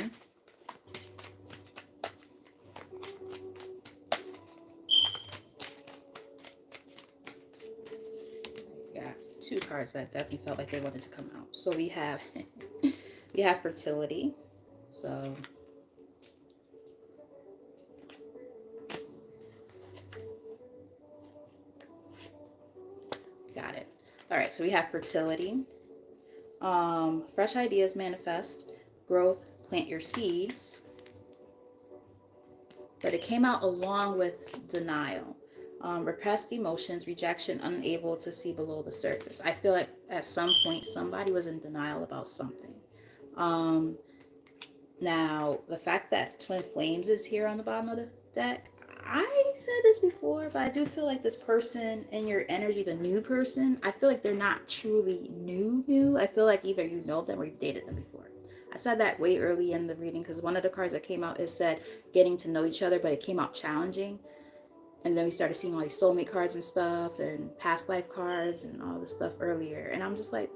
Yeah, 2 cards that definitely felt like they wanted to come out. So we have we have fertility. So got it. All right, so we have fertility. Fresh ideas manifest, growth, plant your seeds. But it came out along with denial. Repressed emotions, rejection, unable to see below the surface. I feel like at some point somebody was in denial about something. Now, the fact that Twin Flames is here on the bottom of the deck, I said this before, but I do feel like this person in your energy, the new person, I feel like they're not truly new. I feel like either you know them or you've dated them before. I said that way early in the reading because one of the cards that came out, it said getting to know each other, but it came out challenging. And then we started seeing all these soulmate cards and stuff and past life cards and all this stuff earlier. And I'm just like,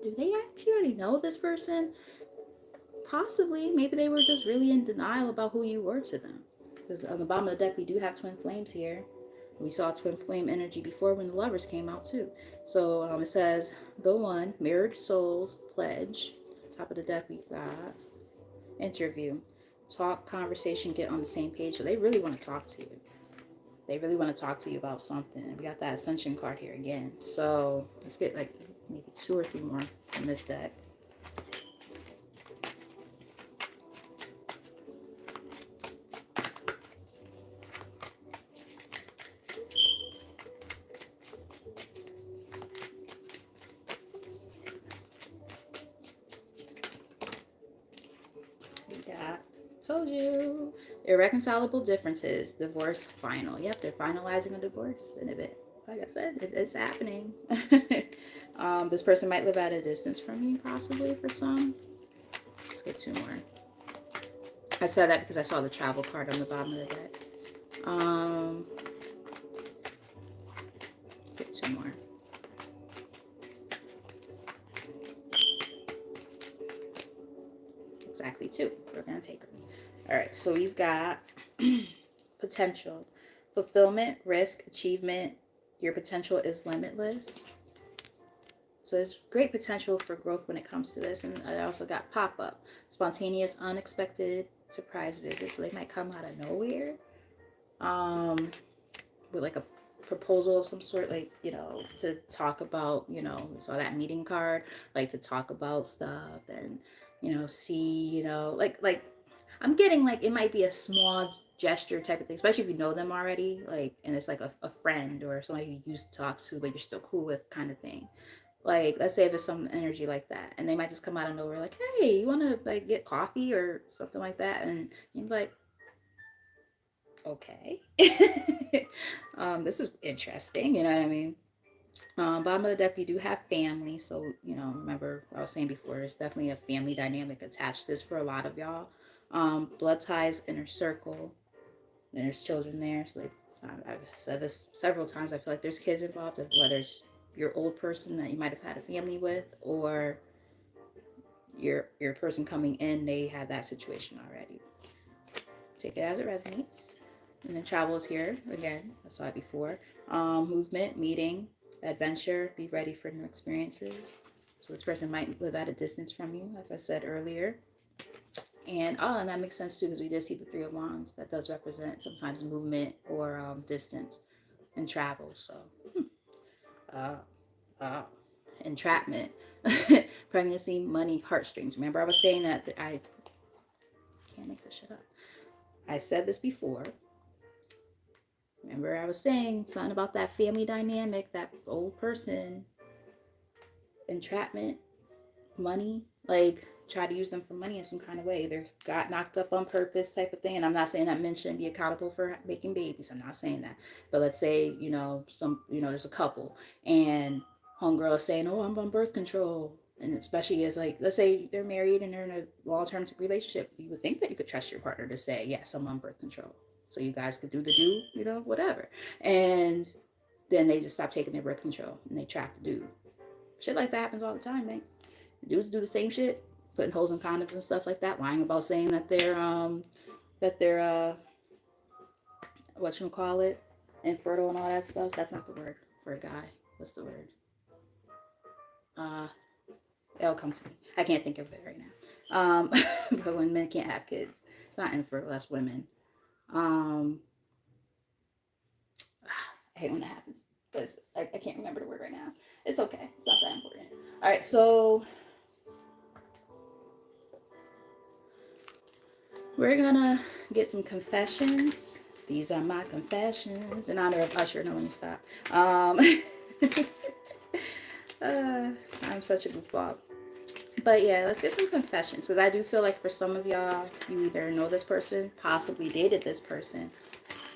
do they actually already know this person? Possibly. Maybe they were just really in denial about who you were to them. Because on the bottom of the deck, we do have Twin Flames here. We saw Twin Flame energy before when the Lovers came out too. So it says, the one, Mirrored Souls, Pledge. Top of the deck, we've got interview. Talk, conversation, get on the same page. So they really want to talk to you. They really want to talk to you about something. And we got that Ascension card here again. So let's get like maybe 2 or 3 more in this deck. We got, told you, Irreconcilable differences, divorce final. Yep, they're finalizing a divorce in a bit. Like I said, it's happening. This person might live at a distance from you, possibly for some. Let's get two more. I said that because I saw the travel card on the bottom of the deck. Let's get two more. Exactly two. We're going to take them. All right, so we've got potential, fulfillment, risk, achievement. Your potential is limitless. So there's great potential for growth when it comes to this. And I also got pop-up, spontaneous, unexpected surprise visits. So they might come out of nowhere with like a proposal of some sort, like, you know, to talk about, you know, saw that meeting card, like to talk about stuff and, you know, see, you know, like I'm getting like it might be a small gesture type of thing, especially if you know them already, like, and it's like a friend or somebody you used to talk to but you're still cool with kind of thing. Like, let's say if there's some energy like that, and they might just come out of nowhere, like, "Hey, you want to like get coffee or something like that?" And you're like, "Okay, this is interesting." You know what I mean? Bottom of the deck, we do have family, so you know, remember what I was saying before. There's definitely a family dynamic attached to this for a lot of y'all. Blood ties, inner circle. And there's children there, so like, I've said this several times. I feel like there's kids involved, whether it's your old person that you might have had a family with, or your person coming in, they had that situation already. Take it as it resonates. And then travel is here again. I saw it before. Movement, meeting, adventure. Be ready for new experiences. So this person might live at a distance from you, as I said earlier. And and that makes sense too, because we did see the Three of Wands. That does represent sometimes movement or distance and travel. So, uh, uh, entrapment, pregnancy, money, heartstrings. Remember, I was saying that I can't make this shit up. I said this before. Remember, I was saying something about that family dynamic, that old person, entrapment, money, like try to use them for money in some kind of way. They're got knocked up on purpose type of thing. And I'm not saying that men shouldn't be accountable for making babies. I'm not saying that. But let's say, you know, there's a couple and homegirl is saying, "Oh, I'm on birth control." And especially if, like, let's say they're married and they're in a long-term relationship, you would think that you could trust your partner to say, "Yes, I'm on birth control." So you guys could do the do, you know, whatever. And then they just stop taking their birth control and they trap the dude. Shit like that happens all the time, man. Dudes do the same shit, putting holes in condoms and stuff like that, lying about saying that they're what you call it, infertile and all that stuff. That's not the word for a guy. What's the word? Uh, it'll come to me. I can't think of it right now. But when men can't have kids, it's not infertile. That's women. Um, I hate when that happens, but I can't remember the word right now. It's okay. It's not that important. All right, so we're gonna get some confessions. These are my confessions in honor of Usher. No, let me stop. I'm such a goofball. But yeah, let's get some confessions, because I do feel like for some of y'all, you either know this person, possibly dated this person,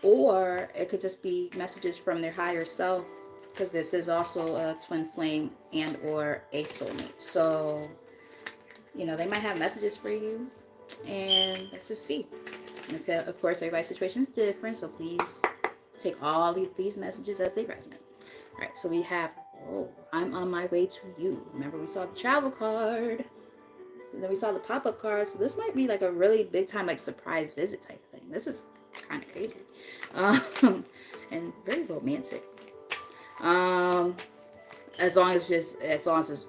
or it could just be messages from their higher self, because this is also a twin flame and or a soulmate. So, you know, they might have messages for you, and let's just see. And of course, everybody's situation is different, so please take all of these messages as they resonate. All right, so we have, oh, I'm on my way to you. Remember, we saw the travel card, and then we saw the pop-up card. So this might be like a really big time, like surprise visit type of thing. This is kind of crazy, and very romantic. As long as it's,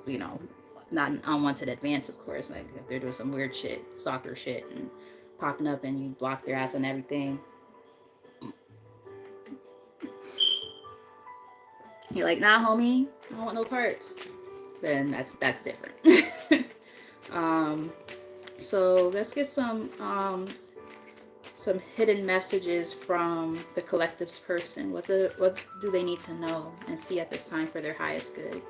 you know, not an unwanted advance, of course. Like if they're doing some weird shit, stalker shit, and popping up and you block their ass and everything. You're like, "Nah, homie, I don't want no parts." Then that's different. So let's get some hidden messages from the collective's person. What do they need to know and see at this time for their highest good?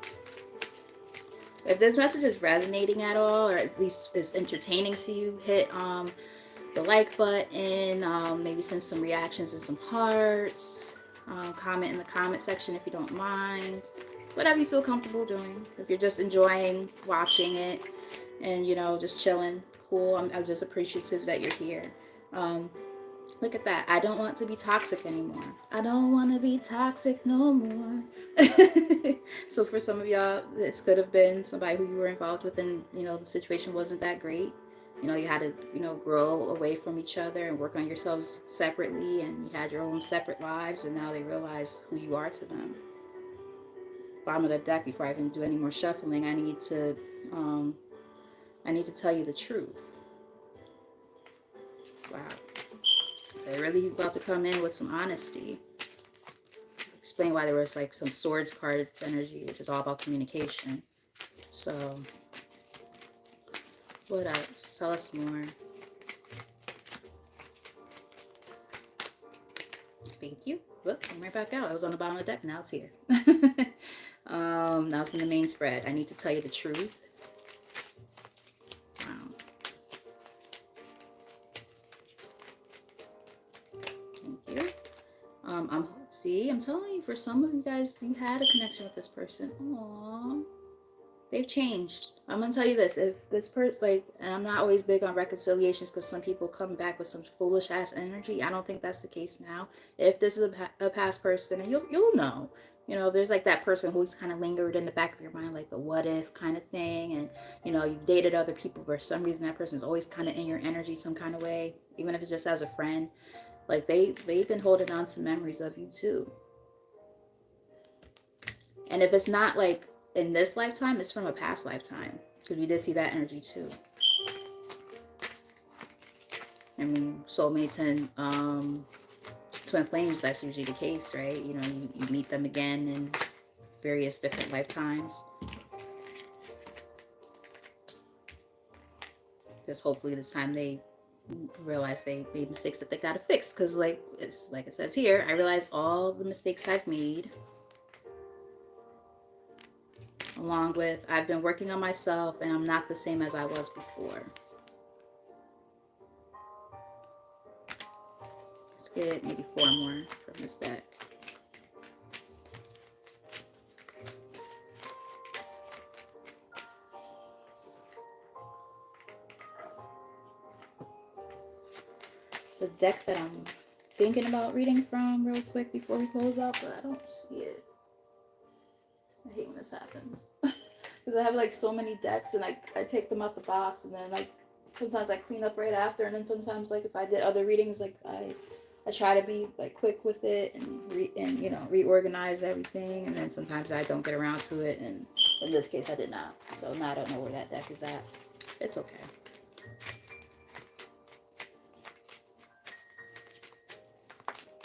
If this message is resonating at all, or at least is entertaining to you, hit the like button, maybe send some reactions and some hearts, comment in the comment section if you don't mind, whatever you feel comfortable doing. If you're just enjoying watching it and, you know, just chilling, cool. I'm just appreciative that you're here. Look at that. I don't want to be toxic anymore. I don't want to be toxic no more. So for some of y'all, this could have been somebody who you were involved with and, you know, the situation wasn't that great. You know, you had to, you know, grow away from each other and work on yourselves separately, and you had your own separate lives, and now they realize who you are to them. Bottom of the deck, before I even do any more shuffling, I need to tell you the truth. Wow. So they're really about to come in with some honesty. Explain why there was like some swords cards energy, which is all about communication. So what else? Tell us more. Thank you. Look, came right back out. I was on the bottom of the deck. Now it's here. Now it's in the main spread. I need to tell you the truth. Wow. Thank you. I'm telling you, for some of you guys, you had a connection with this person. Aww. They've changed. I'm gonna tell you this: if this person, like, and I'm not always big on reconciliations because some people come back with some foolish ass energy. I don't think that's the case now. If this is a past person, and you'll know, you know, there's like that person who's kind of lingered in the back of your mind, like the what if kind of thing, and you know, you've dated other people, but for some reason that person's always kind of in your energy some kind of way, even if it's just as a friend. Like they've been holding on to memories of you too. And if it's not like in this lifetime, it's from a past lifetime. Because we did see that energy too. I mean, soulmates and twin flames, that's usually the case, right? You know, you meet them again in various different lifetimes. Because hopefully this time they realize they made mistakes that they gotta fix. Because like it says here, I realize all the mistakes I've made. Along with, I've been working on myself and I'm not the same as I was before. Let's get maybe 4 more from this deck. It's a deck that I'm thinking about reading from real quick before we close out, but I don't see it. I hate when this happens. Because I have like so many decks and I take them out the box and then like sometimes I clean up right after, and then sometimes like if I did other readings, like I try to be like quick with it and you know, reorganize everything, and then sometimes I don't get around to it, and in this case I did not. So now I don't know where that deck is at. It's okay.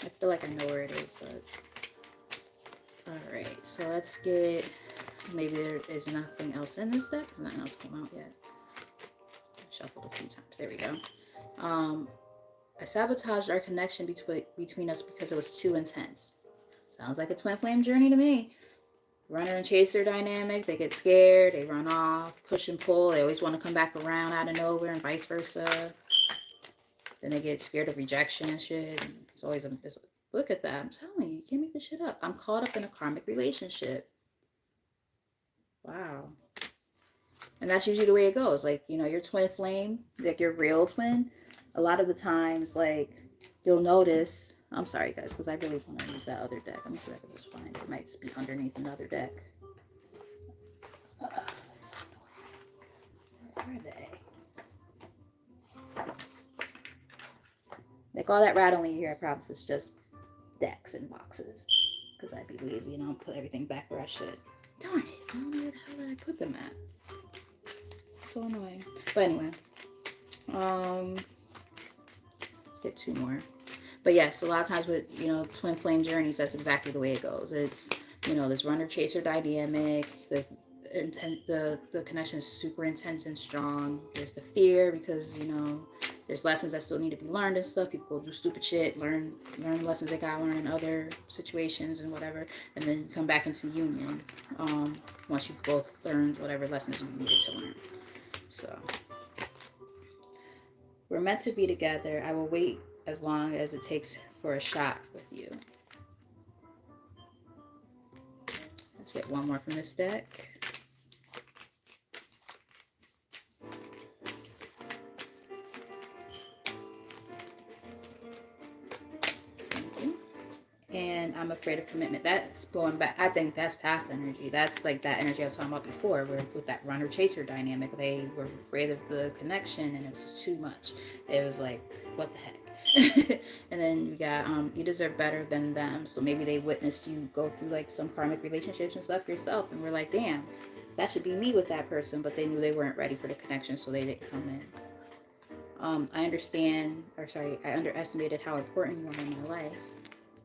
I feel like I know where it is, but alright, so let's get, maybe there is nothing else in this deck because nothing else came out yet. Shuffled a few times. There we go. I sabotaged our connection between us because it was too intense. Sounds like a twin flame journey to me. Runner and chaser dynamic. They get scared, they run off, push and pull. They always want to come back around out of nowhere, and vice versa. Then they get scared of rejection and shit. And it's always look at that. I'm telling you, you can't make this shit up. I'm caught up in a karmic relationship. Wow. And that's usually the way it goes. Like, you know, your twin flame, like your real twin, a lot of the times, like, you'll notice, I'm sorry guys, because I really want to use that other deck. Let me see if I can just find it. It might just be underneath another deck. So annoying. Where are they? Like all that rattling you hear, I promise it's just decks and boxes. Because I'd be lazy and I'll put everything back where I should. Darn it. I don't know where the hell did I put them at. So annoying. But anyway. Let's get 2 more. But yes, a lot of times with, you know, twin flame journeys, that's exactly the way it goes. It's, you know, this runner chaser dynamic. The connection is super intense and strong. There's the fear because, you know, there's lessons that still need to be learned and stuff. People do stupid shit, learn lessons they gotta learn in other situations and whatever, and then come back into union once you've both learned whatever lessons you needed to learn. So We're meant to be together. I will wait as long as it takes for a shot with you. Let's get one more from this deck. And I'm afraid of commitment. That's going back. I think that's past energy. That's like that energy I was talking about before, where with that runner chaser dynamic, they were afraid of the connection, and it was just too much. It was like, what the heck? And then you got you deserve better than them. So maybe they witnessed you go through like some karmic relationships and stuff yourself, and we're like, damn, that should be me with that person. But they knew they weren't ready for the connection, so they didn't come in. I underestimated how important you are in my life.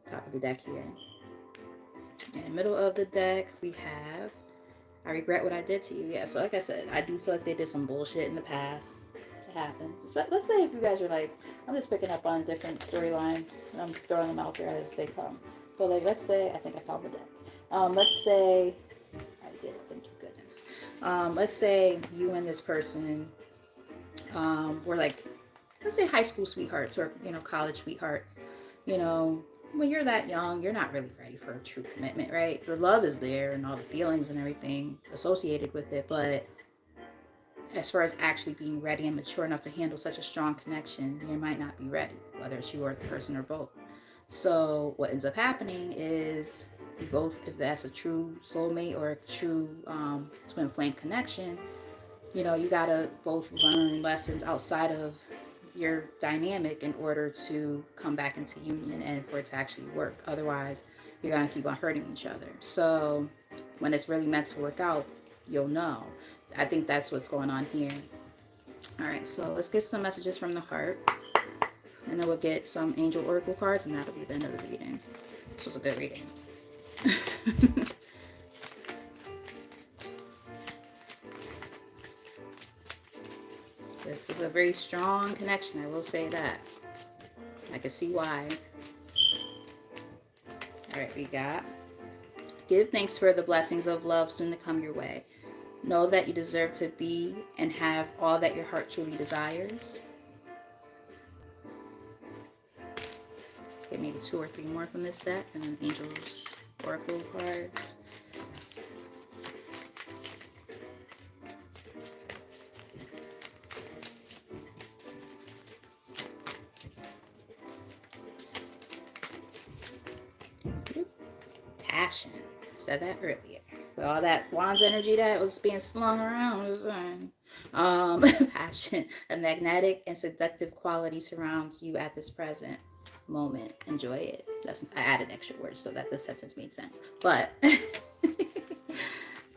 Top of the deck here. In the middle of the deck, we have, I regret what I did to you. Yeah, so like I said, I do feel like they did some bullshit in the past. It happens. Let's say if you guys are like, I'm just picking up on different storylines. I'm throwing them out there as they come. But like, let's say, I think I found the deck. Let's say, I did, thank you goodness. Let's say you and this person were like, let's say high school sweethearts or, college sweethearts. When you're that young, you're not really ready for a true commitment, right? The love is there and all the feelings and everything associated with it, but as far as actually being ready and mature enough to handle such a strong connection, you might not be ready, whether it's you or the person or both. So what ends up happening is both, if that's a true soulmate or a true twin flame connection, you gotta both learn lessons outside of your dynamic in order to come back into union and for it to actually work. Otherwise, you're going to keep on hurting each other. So when it's really meant to work out, you'll know. I think that's what's going on here. All right, so let's get some messages from the heart. And then we'll get some angel oracle cards, and that'll be the end of the reading. This was a good reading. This is a very strong connection, I will say that. I can see why. All right, we got, give thanks for the blessings of love soon to come your way. Know that you deserve to be and have all that your heart truly desires. Let's get maybe 2 or 3 more from this deck, and then angels, oracle cards. Passion. I said that earlier. With all that Wands energy that was being slung around. Passion. A magnetic and seductive quality surrounds you at this present moment. Enjoy it. I added extra words so that the sentence made sense. But I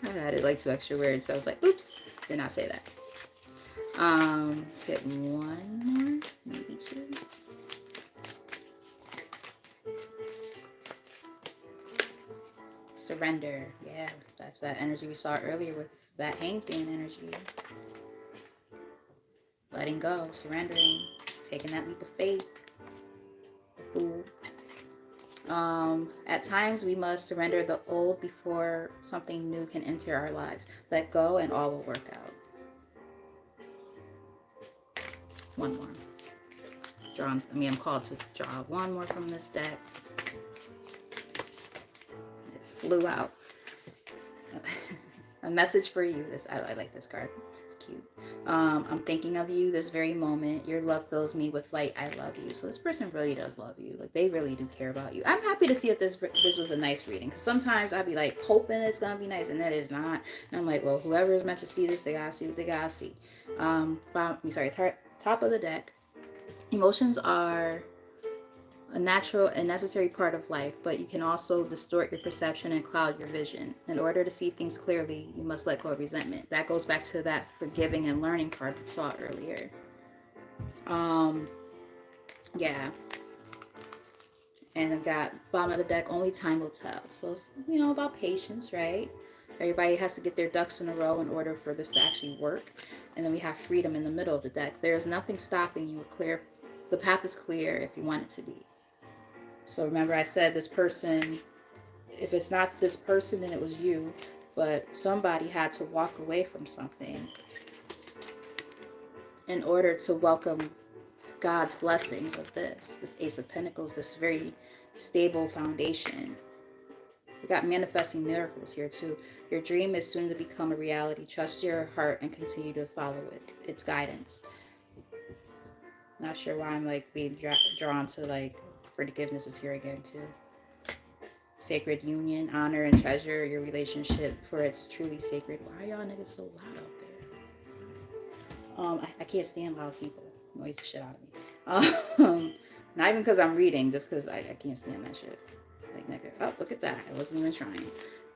added like 2 extra words, so I was like, oops, did not say that. Let's get 1 more, maybe 2. Surrender. Yeah, that's that energy we saw earlier with that hangman energy. Letting go, surrendering, taking that leap of faith. Fool. At times we must surrender the old before something new can enter our lives. Let go and all will work out. 1 more. I'm called to draw 1 more from this deck. Flew out. A message for you. I like this card. It's cute. I'm thinking of you this very moment. Your love fills me with light. I love you. So this person really does love you. Like, they really do care about you. I'm happy to see if this was a nice reading, because sometimes I'd be like hoping it's gonna be nice, and that is not. And I'm like, well, whoever is meant to see this, they gotta see what they gotta see. Top of the deck. Emotions are a natural and necessary part of life, but you can also distort your perception and cloud your vision. In order to see things clearly, you must let go of resentment. That goes back to that forgiving and learning card we saw earlier. Yeah. And I've got bottom of the deck, only time will tell. So it's, about patience, right? Everybody has to get their ducks in a row in order for this to actually work. And then we have freedom in the middle of the deck. There's nothing stopping you. The path is clear if you want it to be. So remember, I said this person, if it's not this person, then it was you, but somebody had to walk away from something in order to welcome God's blessings of this Ace of Pentacles, this very stable foundation. We got manifesting miracles here too. Your dream is soon to become a reality. Trust your heart and continue to follow its guidance. Not sure why I'm like being drawn to like forgiveness is here again too. Sacred union, honor and treasure your relationship for it's truly sacred. Why are y'all niggas so loud out there? I can't stand loud people. It annoys the shit out of me. Not even because I'm reading, just because I can't stand that shit. Like nigga, oh look at that. I wasn't even trying.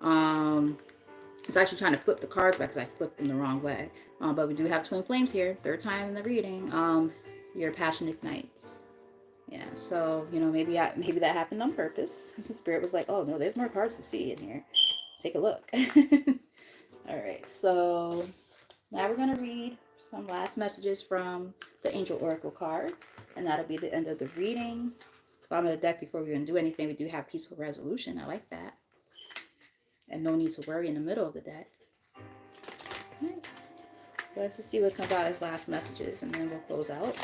I was actually trying to flip the cards back because I flipped them the wrong way. But we do have twin flames here. Third time in the reading. Your passion ignites. Yeah, so, you know, maybe that happened on purpose. The spirit was like, oh, no, there's more cards to see in here. Take a look. All right, so now we're going to read some last messages from the Angel Oracle cards, and that'll be the end of the reading. Bottom of the deck, before we even do anything, we do have peaceful resolution. I like that. And no need to worry in the middle of the deck. Nice. So let's just see what comes out as last messages, and then we'll close out.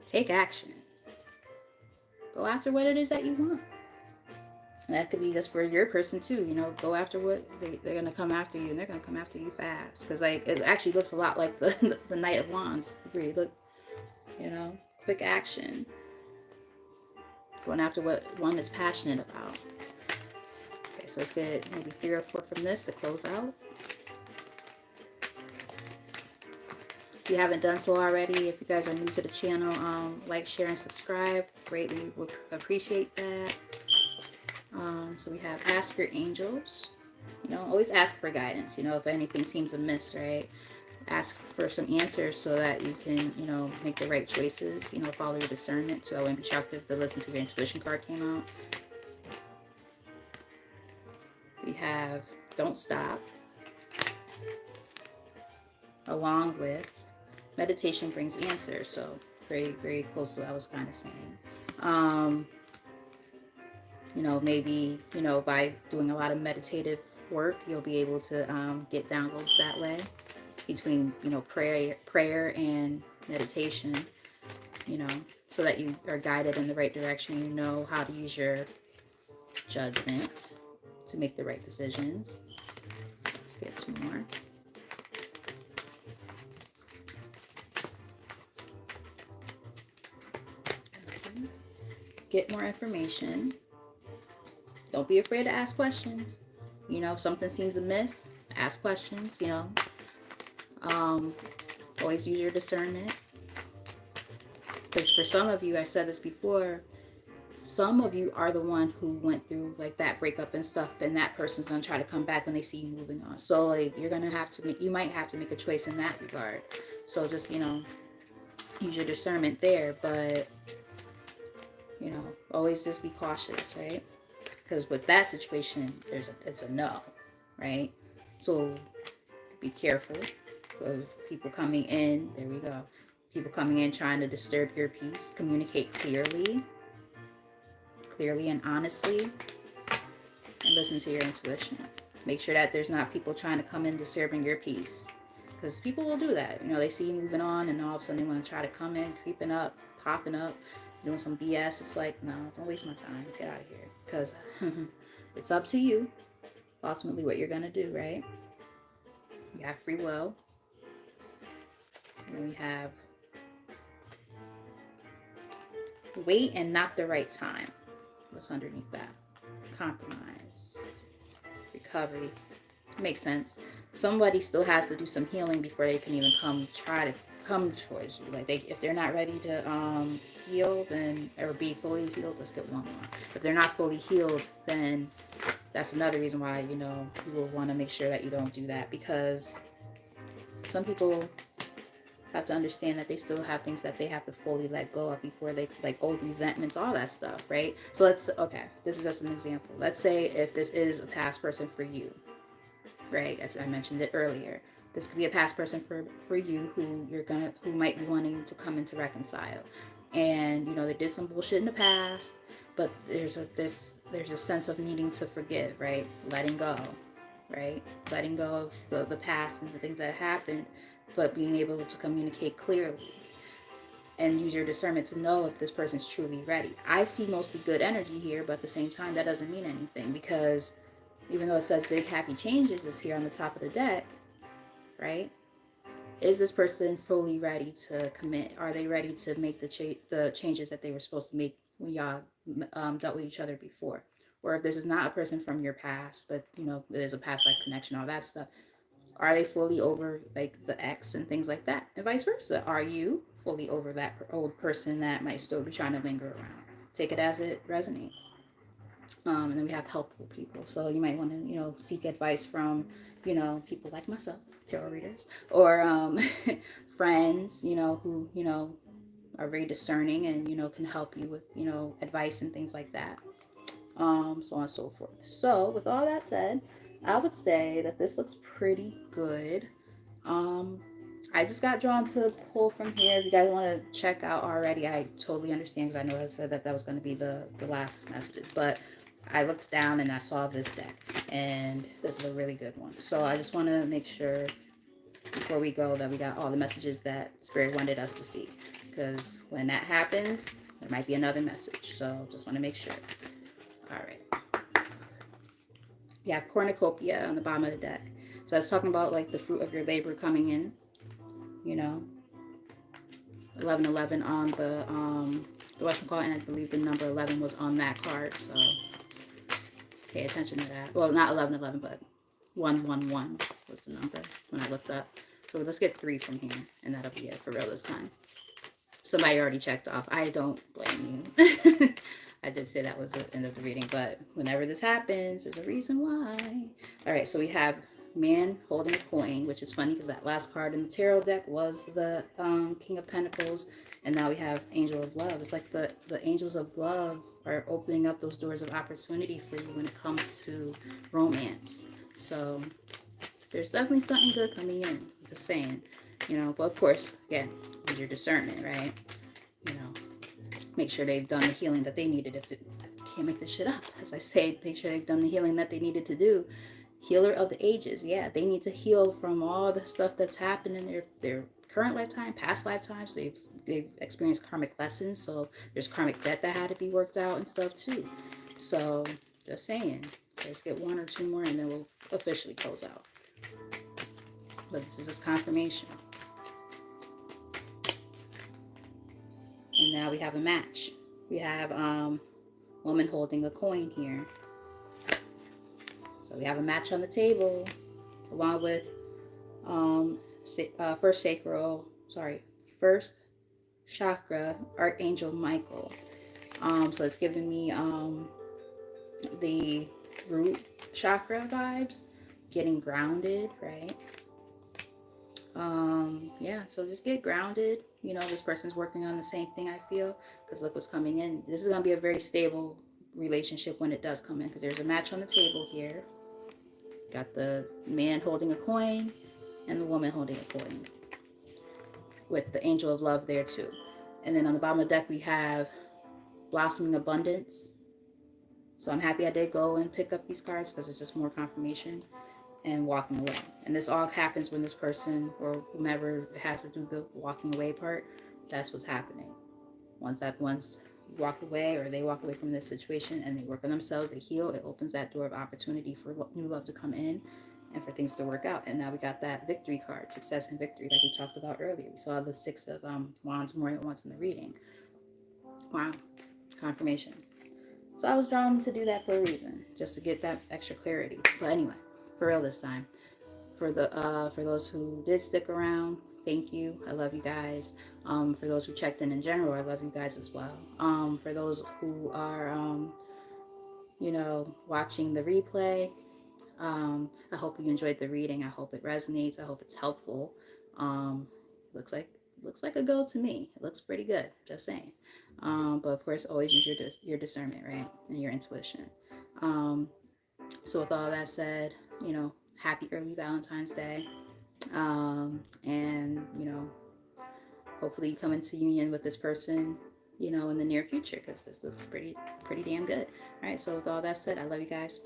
Take action. Go after what it is that you want. And that could be just for your person too. You know, go after what they're going to come after you. And they're going to come after you fast. Because like, it actually looks a lot like the Knight of Wands. Really look, you know, quick action. Going after what one is passionate about. Okay, so let's get maybe 3 or 4 from this to close out. If you haven't done so already, if you guys are new to the channel, like, share, and subscribe. Greatly would appreciate that. So we have ask your angels. You know, always ask for guidance. You know, if anything seems amiss, right? Ask for some answers so that you can, you know, make the right choices. You know, follow your discernment. So I wouldn't be shocked if the listen to your intuition card came out. We have don't stop. Along with meditation brings answers. So very, very close to what I was kind of saying. You know, maybe, you know, by doing a lot of meditative work, you'll be able to get downloads that way between, you know, prayer and meditation, you know, so that you are guided in the right direction. You know how to use your judgments to make the right decisions. Let's get 2 more. Get more information. Don't be afraid to ask questions. You know, if something seems amiss, ask questions, you know. Always use your discernment. Because for some of you, I said this before, some of you are the one who went through like that breakup and stuff, and that person's going to try to come back when they see you moving on. So like, you're going to have to you might have to make a choice in that regard. So just, you know, use your discernment there, but, you know, always just be cautious, right? Because with that situation, it's a no, right? So be careful of people coming in. There we go. People coming in trying to disturb your peace. Communicate clearly and honestly, and listen to your intuition. Make sure that there's not people trying to come in disturbing your peace, because people will do that. You know, they see you moving on, and all of a sudden they want to try to come in, creeping up, popping up, doing some BS. It's like, no, don't waste my time. Get out of here. Because it's up to you, ultimately, what you're going to do, right? You have free will. And we have wait and not the right time. What's underneath that? Compromise. Recovery. Makes sense. Somebody still has to do some healing before they can even try to come towards you. Like, if they're not ready to heal, then, or be fully healed, let's get one more. If they're not fully healed, then that's another reason why, you know, you will want to make sure that you don't do that, because some people have to understand that they still have things that they have to fully let go of before they, like old resentments, all that stuff, right? So okay, this is just an example. Let's say if this is a past person for you, right? As I mentioned it earlier, this could be a past person for you who might be wanting to come into reconcile. and they did some bullshit in the past, but there's a sense of needing to forgive, right? Letting go, right? Letting go of the past and the things that happened, but being able to communicate clearly and use your discernment to know if this person's truly ready. I see mostly good energy here, but at the same time, that doesn't mean anything, because even though it says big happy changes is here on the top of the deck, right? Is this person fully ready to commit? Are they ready to make the changes that they were supposed to make when y'all dealt with each other before? Or if this is not a person from your past, but there's a past life connection, all that stuff. Are they fully over like the ex and things like that, and vice versa? Are you fully over that old person that might still be trying to linger around? Take it as it resonates. And then we have helpful people. So you might want to, seek advice from, people like myself, tarot readers, or friends, who, are very discerning and, can help you with, advice and things like that. So on and so forth. So with all that said, I would say that this looks pretty good. Um, I just got drawn to pull from here. If you guys want to check out already, I totally understand, because I know I said that that was going to be the last messages. But I looked down and I saw this deck, and this is a really good one. So I just want to make sure before we go that we got all the messages that Spirit wanted us to see. Because when that happens, there might be another message. So just want to make sure. All right. Yeah, cornucopia on the bottom of the deck. So that's talking about like the fruit of your labor coming in, you know. 1111 on the Western call, and I believe the number 11 was on that card, so pay attention to that. Well, not 1111, but 111 was the number when I looked up. So let's get 3 from here, and that'll be it for real this time. Somebody already checked off. I don't blame you. I did say that was the end of the reading, but whenever this happens, there's a reason why. All right, so we have man holding a coin, which is funny because that last card in the tarot deck was the King of Pentacles, and now we have Angel of Love. It's like the angels of love are opening up those doors of opportunity for you when it comes to romance. So there's definitely something good coming in. Just saying, but of course, again, use your discernment, right? Make sure they've done the healing that they needed. If they can't make this shit up, as I say, make sure they've done the healing that they needed to do. Healer of the ages, yeah, they need to heal from all the stuff that's happened in their current lifetime, past lifetimes. They've experienced karmic lessons, so there's karmic debt that had to be worked out and stuff too. So just saying, let's get 1 or 2 more, and then we'll officially close out. But this is just confirmation. And now we have a match. We have woman holding a coin here. So we have a match on the table, along with first chakra, Archangel Michael. So it's giving me the root chakra vibes, getting grounded, right? Yeah, so just get grounded. This person's working on the same thing, I feel, because look what's coming in. This is going to be a very stable relationship when it does come in, because there's a match on the table here. Got the man holding a coin and the woman holding a coin, with the angel of love there too. And then on the bottom of the deck we have blossoming abundance. So I'm happy I did go and pick up these cards, because it's just more confirmation, and walking away. And this all happens when this person or whomever has to do the walking away part, that's what's happening. Once you walk away, or they walk away from this situation and they work on themselves, they heal, it opens that door of opportunity for new love to come in and for things to work out. And now we got that victory card, success and victory, like we talked about earlier. We saw the 6 of wands more than once in the reading. Wow, confirmation. So I was drawn to do that for a reason, just to get that extra clarity. But anyway, for real this time. For those who did stick around, thank you. I love you guys. For those who checked in general, I love you guys as well. For those who are watching the replay, I hope you enjoyed the reading. I hope it resonates. I hope it's helpful. Looks like a go to me. It looks pretty good. Just saying. But of course, always use your discernment, right, and your intuition. So with all that said, happy early Valentine's Day. And hopefully you come into union with this person in the near future, because this looks pretty damn good. All right, so with all that said, I love you guys.